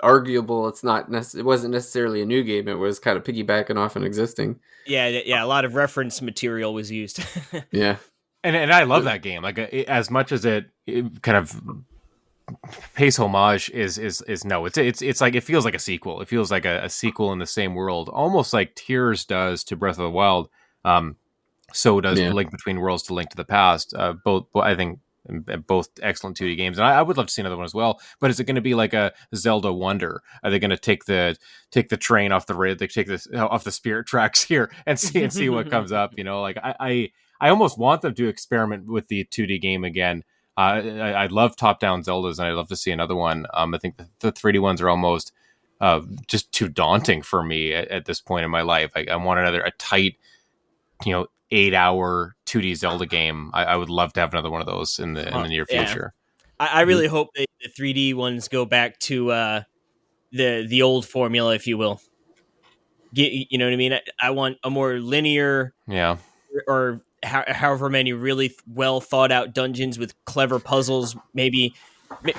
arguable. It wasn't necessarily a new game. It was kind of piggybacking off an existing. Yeah, a lot of reference material was used. Yeah. And I love that game. Like, as much as it kind of pays homage is no, it's like, it feels like a sequel. It feels like a sequel in the same world, almost like Tears does to Breath of the Wild. So does Link Between Worlds to Link to the Past. Both, I think, both excellent 2D games, and I would love to see another one as well. But is it going to be like a Zelda Wonder? Are they going to take the train off the rail? They take this off the spirit tracks here and see what comes up. You know, like I almost want them to experiment with the 2D game again. I love top-down Zeldas, and I'd love to see another one. I think the 3D ones are almost just too daunting for me at this point in my life. I want a tight, 8-hour 2D Zelda game. I would love to have another one of those in the near future. I really hope the 3D ones go back to the old formula, if you will. You know what I mean? I want a more linear, or however many really well thought out dungeons with clever puzzles, maybe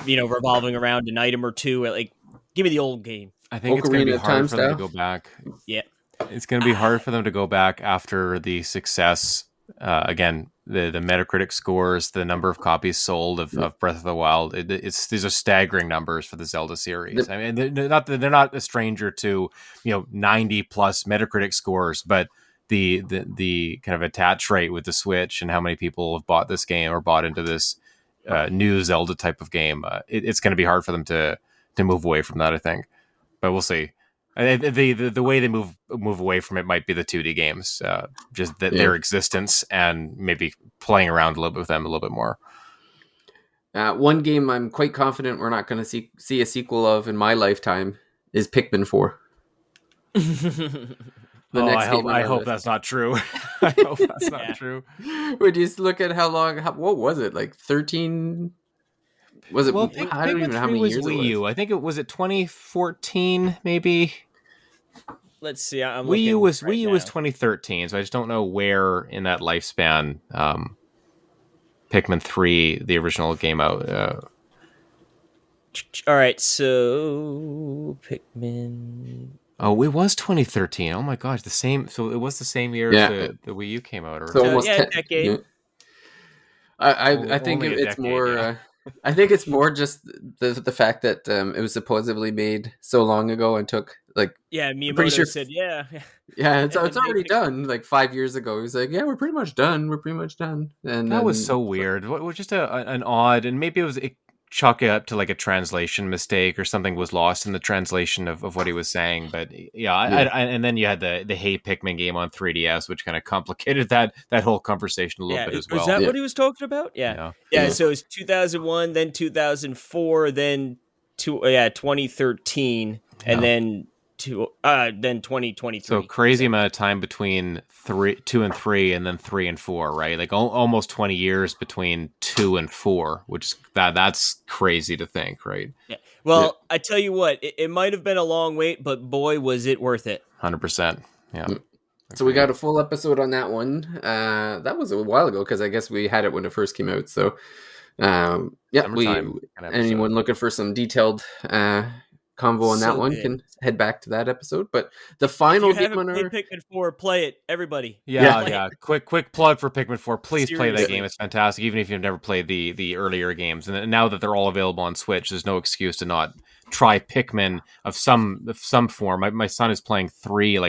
revolving around an item or two. Like, give me the old game. I think it's going to be hard for them to go back. Yeah. It's going to be hard for them to go back after the success. Again, the Metacritic scores, the number of copies sold of Breath of the Wild. These are staggering numbers for the Zelda series. I mean, they're not a stranger to 90 plus Metacritic scores, but the kind of attach rate with the Switch and how many people have bought this game or bought into this new Zelda type of game, it's going to be hard for them to move away from that, I think. But we'll see. The way they move away from it might be the 2D games, just their existence, and maybe playing around a little bit with them a little bit more. One game I'm quite confident we're not going to see a sequel of in my lifetime is Pikmin 4. I hope that's not true. I hope that's not true. Would you look at what was it, like 13? Was it? Well, I don't even know how many years Wii U. I think it was 2014, maybe. Let's see. Wii U was 2013, so I just don't know where in that lifespan Pikmin 3, the original, game out. All right, so Pikmin. Oh, it was 2013. Oh my gosh, the same. So it was the same year as the Wii U came out, or so almost a decade. Yeah. I think it's more. Yeah. I think it's more just the fact that it was supposedly made so long ago and took Miyamoto said it's already done like 5 years ago. He was like, we're pretty much done, and that was so weird. What was just an odd, and maybe it chalk it up to like a translation mistake or something was lost in the translation of what he was saying. But and then you had the Hey Pikmin game on 3DS, which kind of complicated that whole conversation a little bit as well. Is that what he was talking about? Yeah. So it's 2001, then 2004, then 2013, and then 2023. So crazy amount of time between 2 and 3, and then 3 and 4, right? Like almost 20 years between 2 and 4, which is that's crazy to think, right? Yeah. Well, I tell you what, it might have been a long wait, but boy, was it worth it. 100%. Yeah. So we got a full episode on that one. That was a while ago because I guess we had it when it first came out. So anyone looking for some detailed convo on that one can head back to that episode. But the final game on our Pikmin 4, play it, everybody. Yeah. Quick plug for Pikmin 4. Please play that game. It's fantastic, even if you've never played the earlier games. And now that they're all available on Switch, there's no excuse to not try Pikmin of some form. My son is playing 3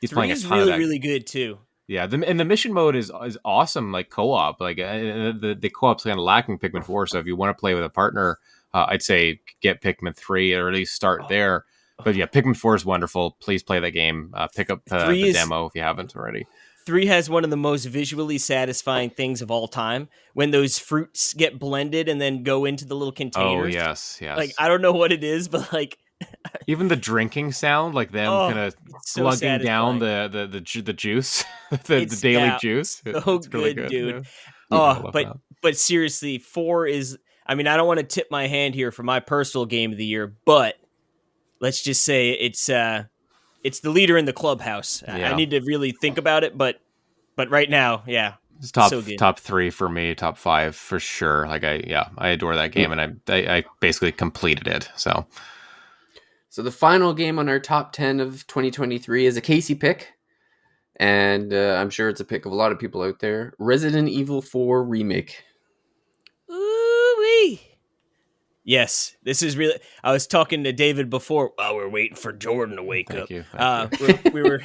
he's playing a ton really, of that. really good too. Yeah, and the mission mode is awesome, like co-op. Like the co-op's kind of lacking Pikmin 4. So if you want to play with a partner, I'd say get Pikmin 3 or at least start there. But yeah, Pikmin 4 is wonderful. Please play that game. Pick up the demo if you haven't already. 3 has one of the most visually satisfying things of all time when those fruits get blended and then go into the little containers. Oh, yes. Like, I don't know what it is, but like even the drinking sound, like them kind of so glugging down satisfying. the juice, the daily juice. So it's good, really good, dude. Yeah. But seriously, 4 is. I mean, I don't want to tip my hand here for my personal game of the year, but let's just say it's the leader in the clubhouse. Yeah. I need to really think about it, but right now, yeah, it's so good. top 3 for me, top 5 for sure. Like I adore that game, and I basically completed it. So the final game on our top 10 of 2023 is a Casey pick, and I'm sure it's a pick of a lot of people out there. Resident Evil 4 Remake. Ooh-wee. Yes, this is really. I was talking to David before while we're waiting for Jordan to wake up. Thank you. We were.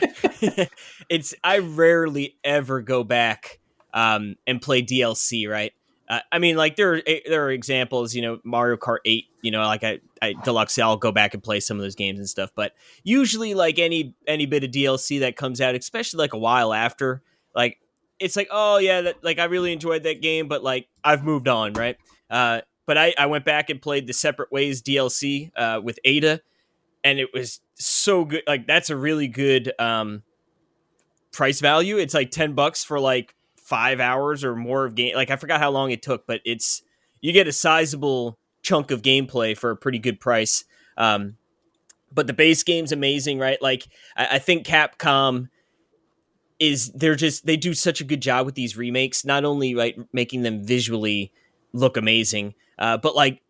I rarely ever go back and play DLC. Right. I mean, like there are examples. Mario Kart 8. Like I Deluxe. I'll go back and play some of those games and stuff. But usually, like any bit of DLC that comes out, especially like a while after, like it's like, oh yeah, like I really enjoyed that game, but like I've moved on, right? But I went back and played the Separate Ways DLC with Ada, and it was so good. Like that's a really good price value. It's like $10 for like 5 hours or more of game. Like I forgot how long it took, but you get a sizable chunk of gameplay for a pretty good price. But the base game's amazing, right? Like I think Capcom they do such a good job with these remakes, not only right making them visually look amazing, but like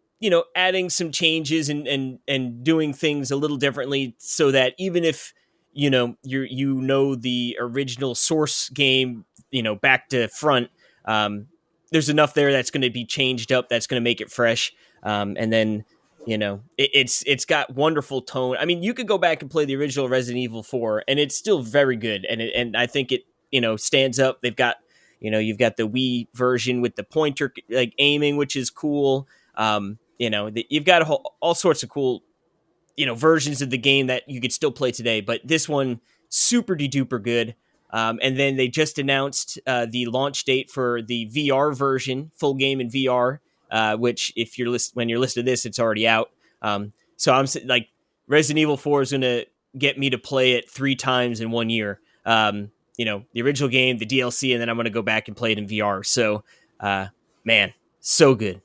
adding some changes and doing things a little differently so that even if the original source game back to front, there's enough there that's going to be changed up that's going to make it fresh, and then it's got wonderful tone. I mean, you could go back and play the original Resident Evil 4 and it's still very good, and I think it stands up. They've got you've got the Wii version with the pointer like aiming, which is cool. You've got all sorts of cool versions of the game that you could still play today, but this one super duper good. And then they just announced the launch date for the VR version, full game in VR, which if when you're listening to this, it's already out. So I'm like, Resident Evil 4 is going to get me to play it 3 times in 1 year. The original game, the DLC, and then I'm going to go back and play it in VR. So, man, so good.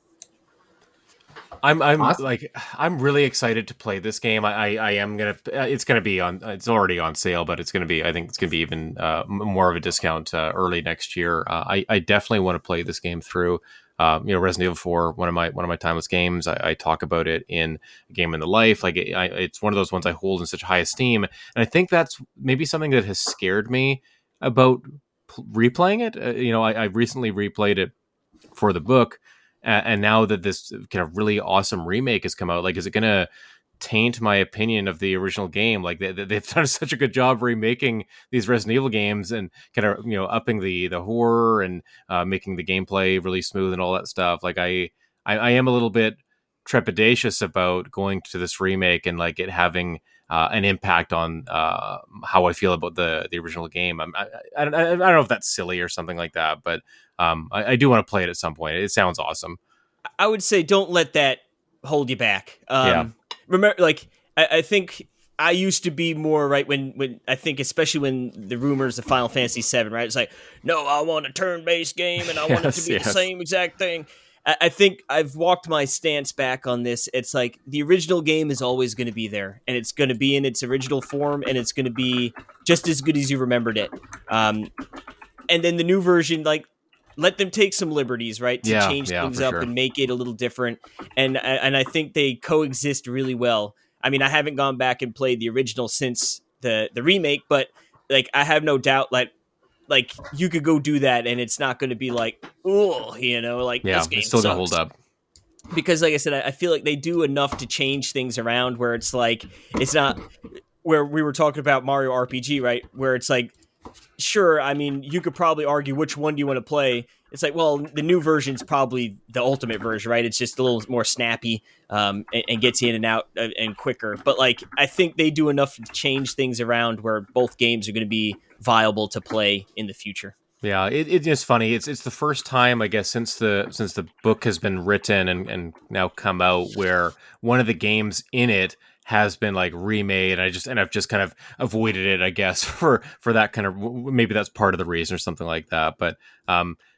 I'm awesome. I'm really excited to play this game. I am gonna. It's gonna be on. It's already on sale, but it's gonna be. I think it's gonna be even more of a discount early next year. I definitely want to play this game through. Resident Evil 4, one of my timeless games. I talk about it in Game in the Life. Like it's one of those ones I hold in such high esteem, and I think that's maybe something that has scared me about replaying it. I recently replayed it for the book. And now that this kind of really awesome remake has come out, like, is it going to taint my opinion of the original game? Like, they've done such a good job remaking these Resident Evil games and kind of, upping the horror and making the gameplay really smooth and all that stuff. Like, I am a little bit trepidatious about going to this remake and like it having an impact on how I feel about the original game. I don't know if that's silly or something like that, but I do want to play it at some point. It sounds awesome. I would say don't let that hold you back. Yeah. Remember, like I think I used to be more right when I think especially when the rumors of Final Fantasy VII, right? It's like, no, I want a turn-based game and I want it to be the same exact thing. I think I've walked my stance back on this. It's like the original game is always going to be there, and it's going to be in its original form, and it's going to be just as good as you remembered it. And then the new version, like, let them take some liberties, right, to change things up and make it a little different. And I think they coexist really well. I mean, I haven't gone back and played the original since the remake, but like I have no doubt like you could go do that and it's not going to be like, oh, this game it's still sucks. Gonna hold up. Because like I said, I feel like they do enough to change things around where it's like, it's not where we were talking about Mario RPG, right? Where it's like, sure, I mean, you could probably argue which one do you want to play. it's like, well, the new version's probably the ultimate version, right? It's just a little more snappy, and gets you in and out and quicker. But like, I think they do enough to change things around where both games are going to be viable to play in the future. Yeah, it's just funny. It's the first time, I guess, since the book has been written and now come out, where one of the games in it has been like remade. I've just kind of avoided it, I guess, for that kind of, maybe that's part of the reason or something like that. But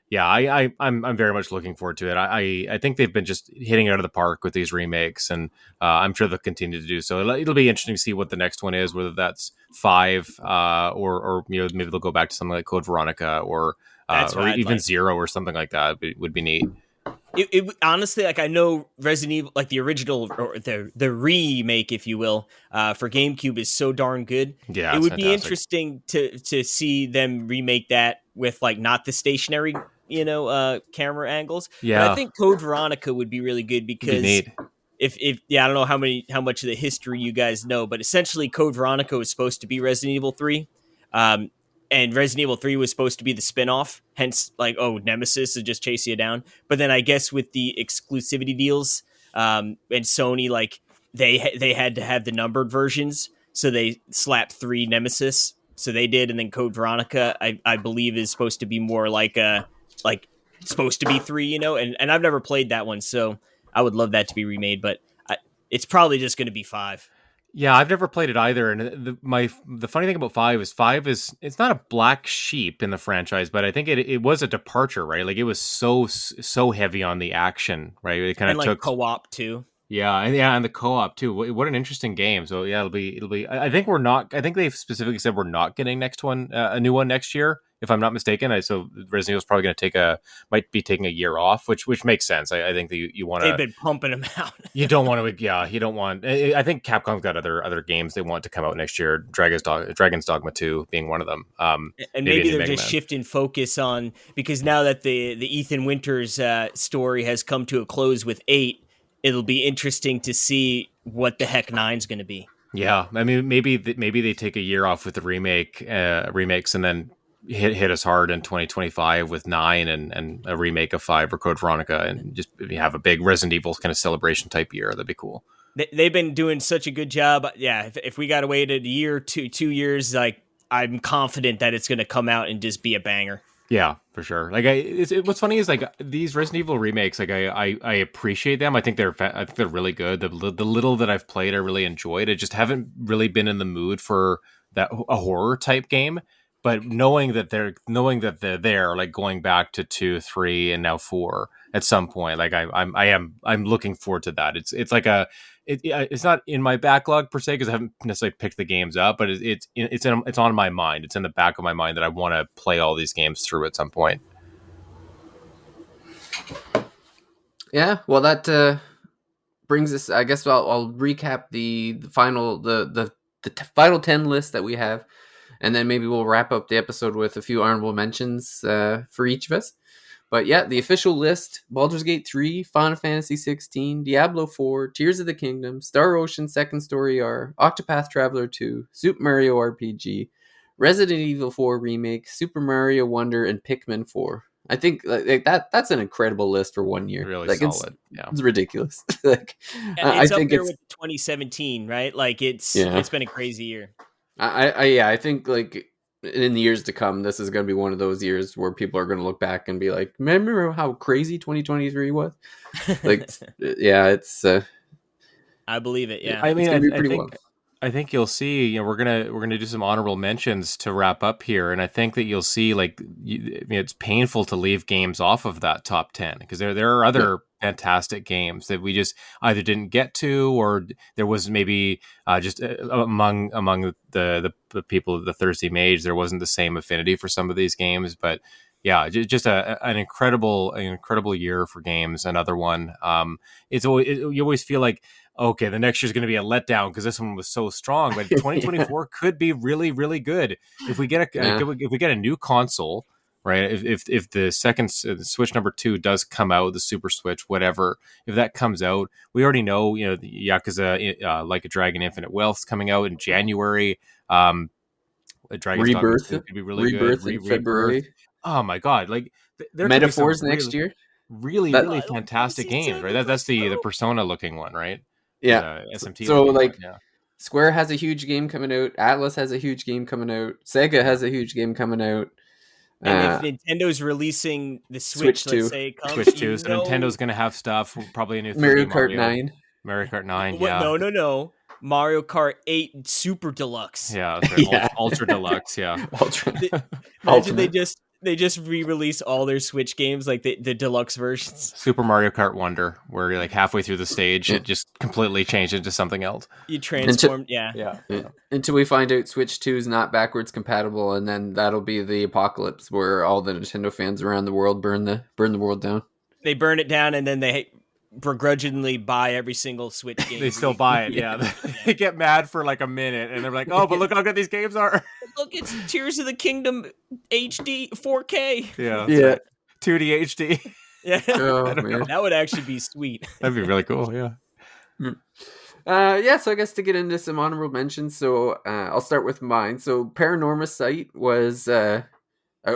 yeah, I'm very much looking forward to it. I think they've been just hitting it out of the park with these remakes, and I'm sure they'll continue to do so. It'll be interesting to see what the next one is, whether that's 5, or maybe they'll go back to something like Code Veronica, or even like 0 or something like that. It would be neat. It honestly, like, I know Resident Evil, like the original or the remake, if you will, for GameCube is so darn good. Yeah, it would be interesting to see them remake that with like not the stationary, camera angles. Yeah, but I think Code Veronica would be really good because if I don't know how much of the history you guys know, but essentially Code Veronica was supposed to be Resident Evil 3. And Resident Evil 3 was supposed to be the spinoff, hence, like, Nemesis is just chase you down. But then I guess with the exclusivity deals, and Sony, like, they had to have the numbered versions, so they slapped 3 Nemesis. So they did, and then Code Veronica, I believe, is supposed to be more like supposed to be 3, and I've never played that one, so I would love that to be remade, but it's probably just going to be 5. Yeah, I've never played it either, and the funny thing about 5 is it's not a black sheep in the franchise, but I think it was a departure, right? Like, it was so heavy on the action, right? It kind of like took co-op too. Yeah, and the co-op too. What an interesting game. So yeah, it'll be. I think we're not. I think they've specifically said we're not getting a new one next year, if I'm not mistaken. So Resident Evil's probably going to might be taking a year off, which makes sense. I think that you want to. They've been pumping them out. You don't want to. Yeah, you don't want. I think Capcom's got other games they want to come out next year. Dragon's Dogma 2 being one of them. And maybe they're just shifting focus on, because now that the Ethan Winters story has come to a close with 8. It'll be interesting to see what the heck 9's going to be. Yeah, I mean, maybe they take a year off with the remakes, and then hit us hard in 2025 with 9 and a remake of 5 or Code Veronica, and just have a big Resident Evil kind of celebration type year. That'd be cool. They've been doing such a good job. Yeah, if we got to wait a year, 2 years, like, I'm confident that it's going to come out and just be a banger. Yeah, for sure. Like, what's funny is, like, these Resident Evil remakes, like, I appreciate them. I think they're really good. The little that I've played, I really enjoyed. I just haven't really been in the mood for a horror type game. But knowing that they're there, like, going back to 2, 3, and now 4 at some point, like, I'm looking forward to that. It's like it's not in my backlog per se, because I haven't necessarily picked the games up, but it's on my mind. It's in the back of my mind that I want to play all these games through at some point. Yeah, well, that brings us. I guess I'll recap the final final 10 list that we have, and then maybe we'll wrap up the episode with a few honorable mentions for each of us. But yeah, the official list: Baldur's Gate 3, Final Fantasy 16, Diablo 4, Tears of the Kingdom, Star Ocean Second Story R, Octopath Traveler 2, Super Mario RPG, Resident Evil 4 Remake, Super Mario Wonder, and Pikmin 4. I think like that's an incredible list for 1 year. Really like, solid. It's ridiculous. Like, it's up there with 2017, right? Like, it's been a crazy year. I think, like, in the years to come, this is going to be one of those years where people are going to look back and be like, remember how crazy 2023 was? Like, yeah, it's I believe it. Yeah, I mean, I think you'll see. We're gonna do some honorable mentions to wrap up here, and I think that you'll see, like, it's painful to leave games off of that top 10, because there are other fantastic games that we just either didn't get to, or there was maybe just among the people of the Thirsty Mage, there wasn't the same affinity for some of these games. But yeah, just an incredible year for games. Another one. You always feel like, okay, the next year's going to be a letdown because this one was so strong, but 2024 could be really, really good if we get a new console. Right, if the second Switch number 2 does come out, the Super Switch, whatever, if that comes out, we already know, the Yakuza Like a Dragon Infinite Wealth's coming out in January. Dragon's Rebirth could be really Rebirth good. in February. Oh my god! Like, there could be some Metaphors next year. really fantastic games, right? That's the Persona looking one, right? Yeah. SMT. So like, one, yeah. Square has a huge game coming out. Atlas has a huge game coming out. Sega has a huge game coming out. And if Nintendo's releasing the Switch, let's say it comes, Switch 2, so Nintendo's going to have stuff, probably a new 3D Mario Kart 9. Mario Kart 9, yeah. No. Mario Kart 8 Super Deluxe. Yeah, that's right. Yeah. Ultra Deluxe, yeah. Imagine they just re-release all their Switch games, like the deluxe versions. Super Mario Kart Wonder, where you're like halfway through the stage, it just completely changed into something else. You transformed, yeah. Until we find out Switch 2 is not backwards compatible, and then that'll be the apocalypse where all the Nintendo fans around the world burn the world down. They burn it down, and then they begrudgingly buy every single Switch game. They still buy it, yeah. They get mad for like a minute, and they're like, "Oh, but look how good these games are! Look, it's Tears of the Kingdom HD 4K." Yeah. Right. 2D HD. Yeah, that would actually be sweet. That'd be really cool. Yeah. So I guess to get into some honorable mentions, so I'll start with mine. So Paranormal Sight was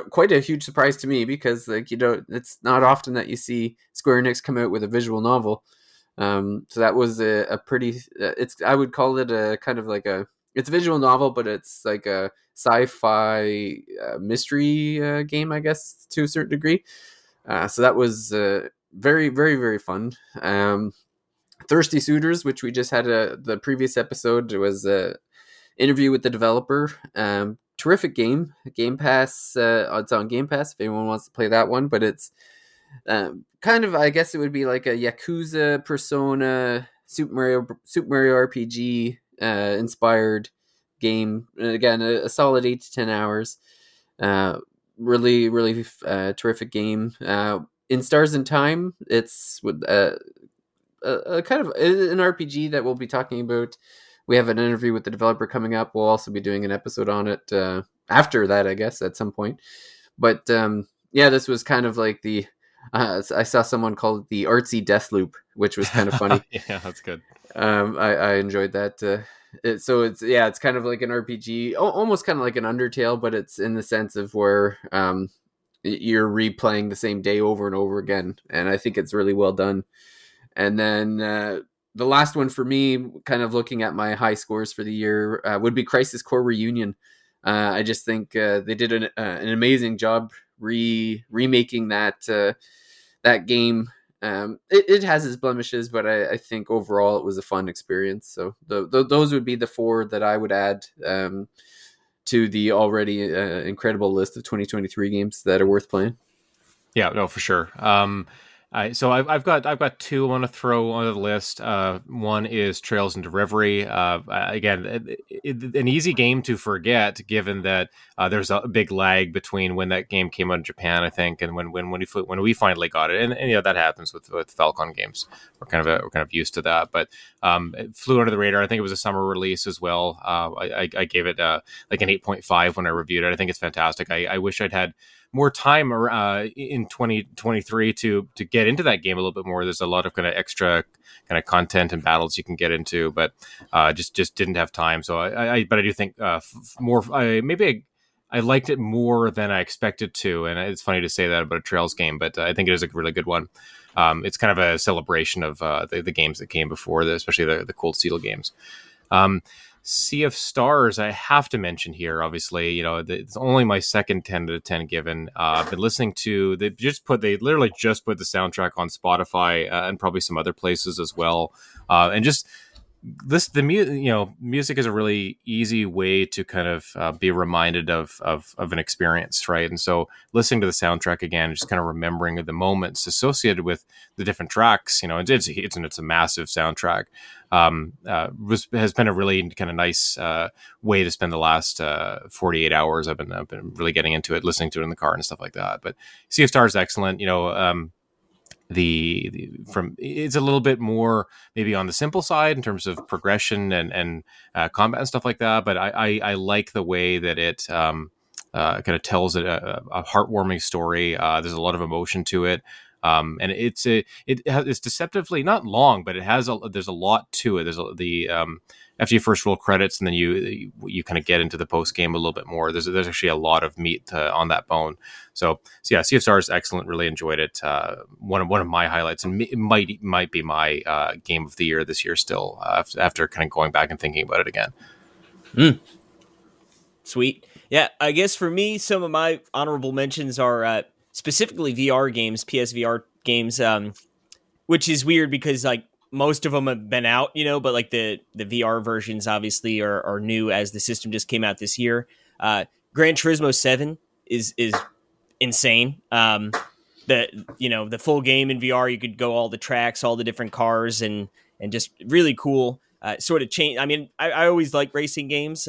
quite a huge surprise to me because, like, it's not often that you see Square Enix come out with a visual novel. So that was a pretty. I would call it a kind of like it's a visual novel, but it's like a sci-fi mystery game, I guess, to a certain degree. So that was very, very, very fun. Thirsty Suitors, which we just had the previous episode, was a interview with the developer. Terrific game. Game Pass. It's on Game Pass if anyone wants to play that one. But it's kind of, I guess it would be like a Yakuza, Persona, Super Mario RPG inspired game. And again, a solid 8 to 10 hours. Really, really terrific game. In Stars in Time, it's with a kind of an RPG that we'll be talking about. We have an interview with the developer coming up. We'll also be doing an episode on it after that, I guess, at some point. But this was kind of like the I saw someone call it the artsy Deathloop, which was kind of funny. Yeah, that's good. I enjoyed that. It's kind of like an RPG, almost kind of like an Undertale, but it's in the sense of where you're replaying the same day over and over again, and I think it's really well done. And then the last one for me, kind of looking at my high scores for the year, would be Crisis Core Reunion. I just think they did an amazing job remaking that game. It has its blemishes, but I think overall it was a fun experience. So those would be the 4 that I would add to the already incredible list of 2023 games that are worth playing. Yeah, no, for sure. So I've got 2 I want to throw on the list. One is Trails into Reverie. Again, an easy game to forget, given that there's a big lag between when that game came out in Japan, I think, and when we finally got it. And that happens with Falcon games. We're kind of used to that. But it flew under the radar. I think it was a summer release as well. I gave it like an 8.5 when I reviewed it. I think it's fantastic. I wish I'd had more time in 2023 to get into that game a little bit more. There's a lot of kind of extra kind of content and battles you can get into, but just didn't have time. So I do think I liked it more than I expected to. And it's funny to say that about a Trails game, but I think it is a really good one. It's kind of a celebration of the games that came before, especially the Cold Steel games. Sea of Stars, I have to mention here, obviously, it's only my second 10 out of 10 given. I've been listening to, they literally just put the soundtrack on Spotify and probably some other places as well. And just music is a really easy way to kind of be reminded of an experience, right? And so listening to the soundtrack again, just kind of remembering the moments associated with the different tracks, it's a massive soundtrack. Has been a really kind of nice way to spend the last 48 hours. I've been really getting into it, listening to it in the car and stuff like that. But Sea of Stars is excellent. It's a little bit more maybe on the simple side in terms of progression and combat and stuff like that. But I like the way that it kind of tells a heartwarming story. There's a lot of emotion to it. And it's deceptively not long, but there's a lot to it. There's after you first roll credits, and then you kind of get into the post game a little bit more. There's actually a lot of meat on that bone. So yeah, Sea of Stars, excellent. Really enjoyed it. One of my highlights, and it might be my game of the year this year still. After kind of going back and thinking about it again. Sweet. Yeah, I guess for me, some of my honorable mentions are specifically VR games, PSVR games, which is weird because like most of them have been out, but like the VR versions obviously are new as the system just came out this year. Gran Turismo 7 is insane. The full game in VR, you could go all the tracks, all the different cars, and just really cool. Sort of change. I mean, I always like racing games,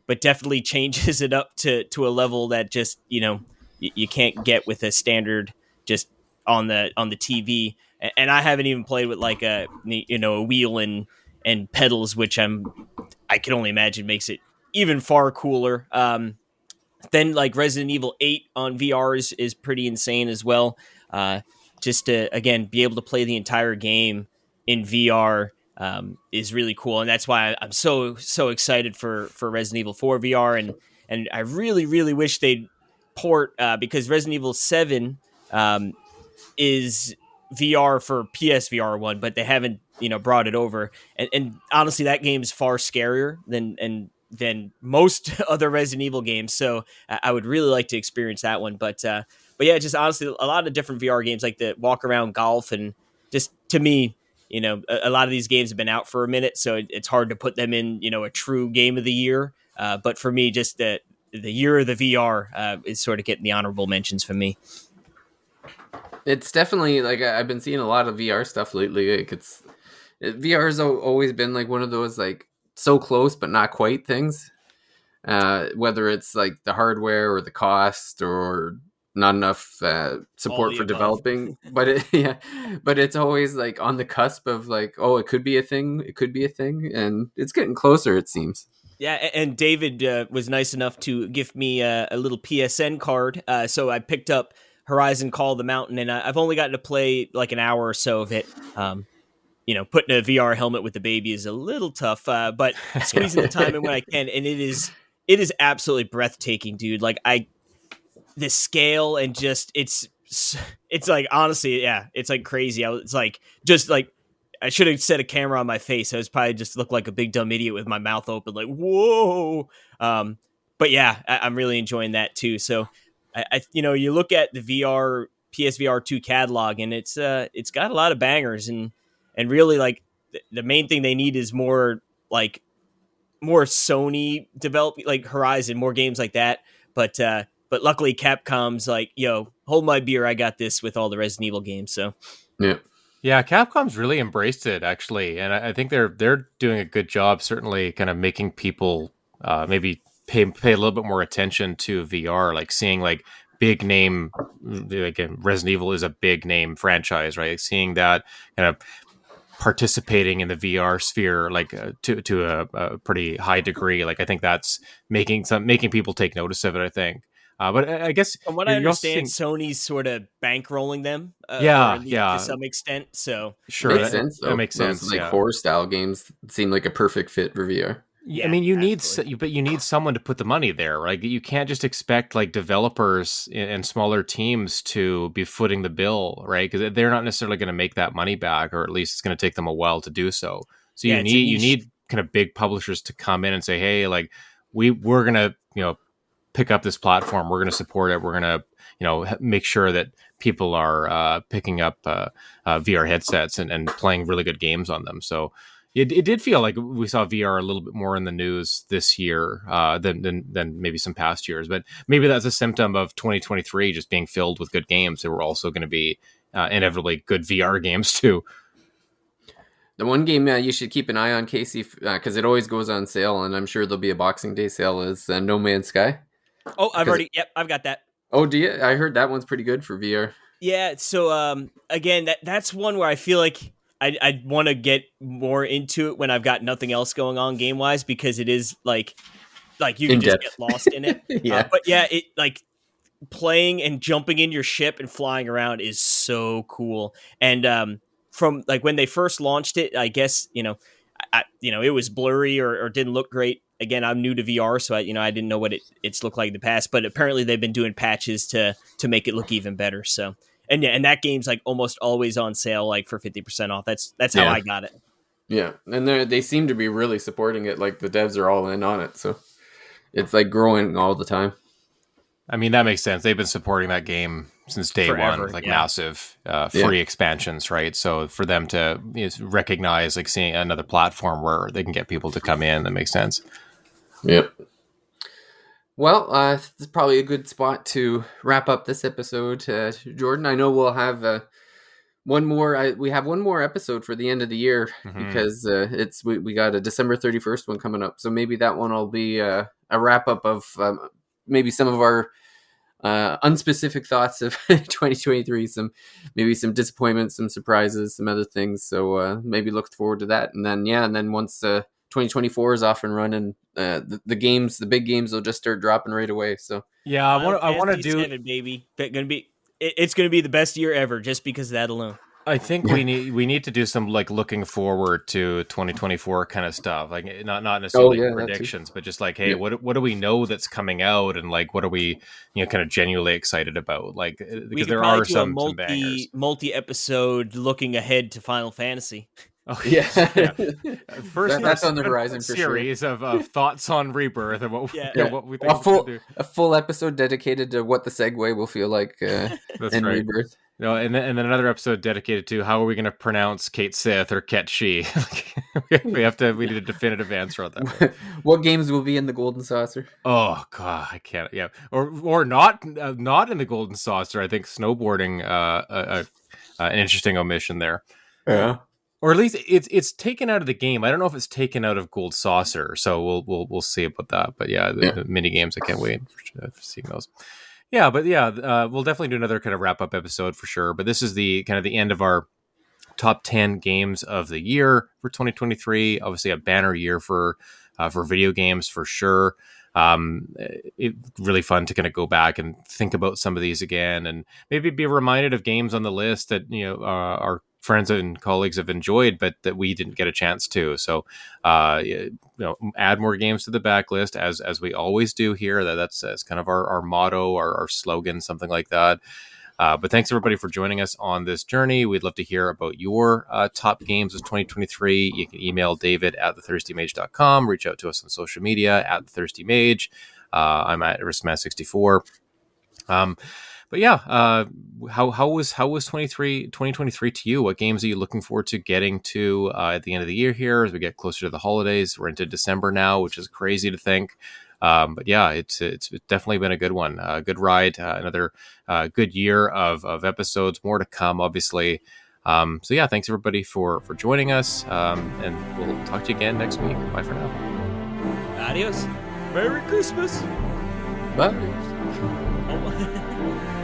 but definitely changes it up to a level that just you can't get with a standard just on the TV. And I haven't even played with like a wheel and pedals, which I can only imagine makes it even far cooler. Then like Resident Evil 8 on VR is pretty insane as well. Just to again be able to play the entire game in VR is really cool, and that's why I'm so excited for Resident Evil 4 VR, and I really wish they'd port because Resident Evil 7 is VR for PSVR 1, but they haven't brought it over, and honestly that game's far scarier than most other Resident Evil games, so I would really like to experience that one. But yeah, just honestly a lot of different VR games like the walk around golf, and just to me, a lot of these games have been out for a minute, so it's hard to put them in, a true game of the year. But for me, just the year of the VR is sort of getting the honorable mentions for me. It's definitely like I've been seeing a lot of VR stuff lately. Like VR has always been like one of those like so close but not quite things. Whether it's like the hardware or the cost or not enough support for developing, but it's always like on the cusp of like, oh, it could be a thing, and it's getting closer, it seems. Yeah, and David was nice enough to give me a little PSN card, so I picked up Horizon Call of the Mountain, and I've only gotten to play like an hour or so of it. Putting a VR helmet with the baby is a little tough, but squeezing the time in when I can, and it is absolutely breathtaking, dude. Like the scale and just it's like honestly, yeah, it's like crazy. It's like just like I should have set a camera on my face. I was probably just looked like a big dumb idiot with my mouth open, like whoa. But yeah, I'm really enjoying that too. So I you look at the PSVR 2 catalog, and it's got a lot of bangers, and really like the main thing they need is more Sony developed like Horizon, more games like that. But luckily Capcom's like, yo, hold my beer, I got this with all the Resident Evil games. So yeah, Capcom's really embraced it actually, and I think they're doing a good job. Certainly, kind of making people maybe pay a little bit more attention to VR, like seeing like big name. Again, Resident Evil is a big name franchise, right? Like seeing that kind of participating in the VR sphere, like to a pretty high degree. Like I think that's making people take notice of it, I think. But I guess from what I understand, Sony's sort of bankrolling them. To some extent. So sure, makes sense. That makes sense. Those, like horror style games seem like a perfect fit for VR. Yeah, I mean, you need someone to put the money there, right? You can't just expect like developers and smaller teams to be footing the bill, right? Because they're not necessarily going to make that money back, or at least it's going to take them a while to do so. So you need kind of big publishers to come in and say, hey, like we're going to pick up this platform, we're going to support it, we're going to make sure that people are picking up VR headsets and playing really good games on them. So. It did feel like we saw VR a little bit more in the news this year than maybe some past years, but maybe that's a symptom of 2023 just being filled with good games. There were also going to be inevitably good VR games too. The one game you should keep an eye on, Casey, because it always goes on sale, and I'm sure there'll be a Boxing Day sale, is No Man's Sky. Oh, I've got that. Oh, do you? I heard that one's pretty good for VR. Yeah, so again, that's one where I feel like I'd want to get more into it when I've got nothing else going on game wise, because it is like you can just get lost in it. Yeah. But yeah, it like playing and jumping in your ship and flying around is so cool. And from like when they first launched it, I guess it was blurry or didn't look great. Again, I'm new to VR, so I didn't know what it's looked like in the past. But apparently, they've been doing patches to make it look even better. So, and that game's like almost always on sale, like for 50% off. That's how I got it. Yeah, and they seem to be really supporting it. Like the devs are all in on it, so it's like growing all the time. I mean, that makes sense. They've been supporting that game since day one, with massive free expansions, right? So for them to recognize like seeing another platform where they can get people to come in, that makes sense. Yep. Well, this is probably a good spot to wrap up this episode, Jordan. I know we'll have one more. We have one more episode for the end of the year because we got a December 31st one coming up. So maybe that one will be a wrap up of maybe some of our unspecific thoughts of 2023, some disappointments, some surprises, some other things. So maybe look forward to that. And then once 2024 is off and running, the big games will just start dropping right away. So I want to do it, baby. It's going to be the best year ever just because of that alone. I think we need to do some like looking forward to 2024 kind of stuff, like not necessarily predictions, but just like, hey, what do we know that's coming out, and like what are we kind of genuinely excited about? Like because there are some bangers. Multi-episode looking ahead to Final Fantasy. Oh, yeah. First, that's on the horizon for series sure. of thoughts on Rebirth and what we think a full episode dedicated to what the segue will feel like in Rebirth. No, and then another episode dedicated to how are we going to pronounce Kate Sith or Ket Shi? we need a definitive answer on that. What games will be in the Golden Saucer? Oh God, I can't. Yeah, or not in the Golden Saucer. I think snowboarding an interesting omission there. Yeah. Or at least it's taken out of the game. I don't know if it's taken out of Gold Saucer, so we'll see about that. But the mini games, I can't wait for seeing those. Yeah, but we'll definitely do another kind of wrap up episode for sure. But this is the kind of the end of our top 10 games of the year for 2023. Obviously, a banner year for video games for sure. It's really fun to kind of go back and think about some of these again, and maybe be reminded of games on the list that our friends and colleagues have enjoyed, but that we didn't get a chance to. So, add more games to the backlist as we always do here. That's kind of our motto, our slogan, something like that. But thanks everybody for joining us on this journey. We'd love to hear about your top games of 2023. You can email David at thethirstymage.com, reach out to us on social media at thethirstymage. I'm at Riskman64. But how was 2023 to you? What games are you looking forward to getting to at the end of the year here as we get closer to the holidays? We're into December now, which is crazy to think. But it's definitely been a good one, a good ride, another good year of episodes, more to come, obviously. Thanks everybody for joining us, and we'll talk to you again next week. Bye for now. Adios. Merry Christmas. Bye. Oh.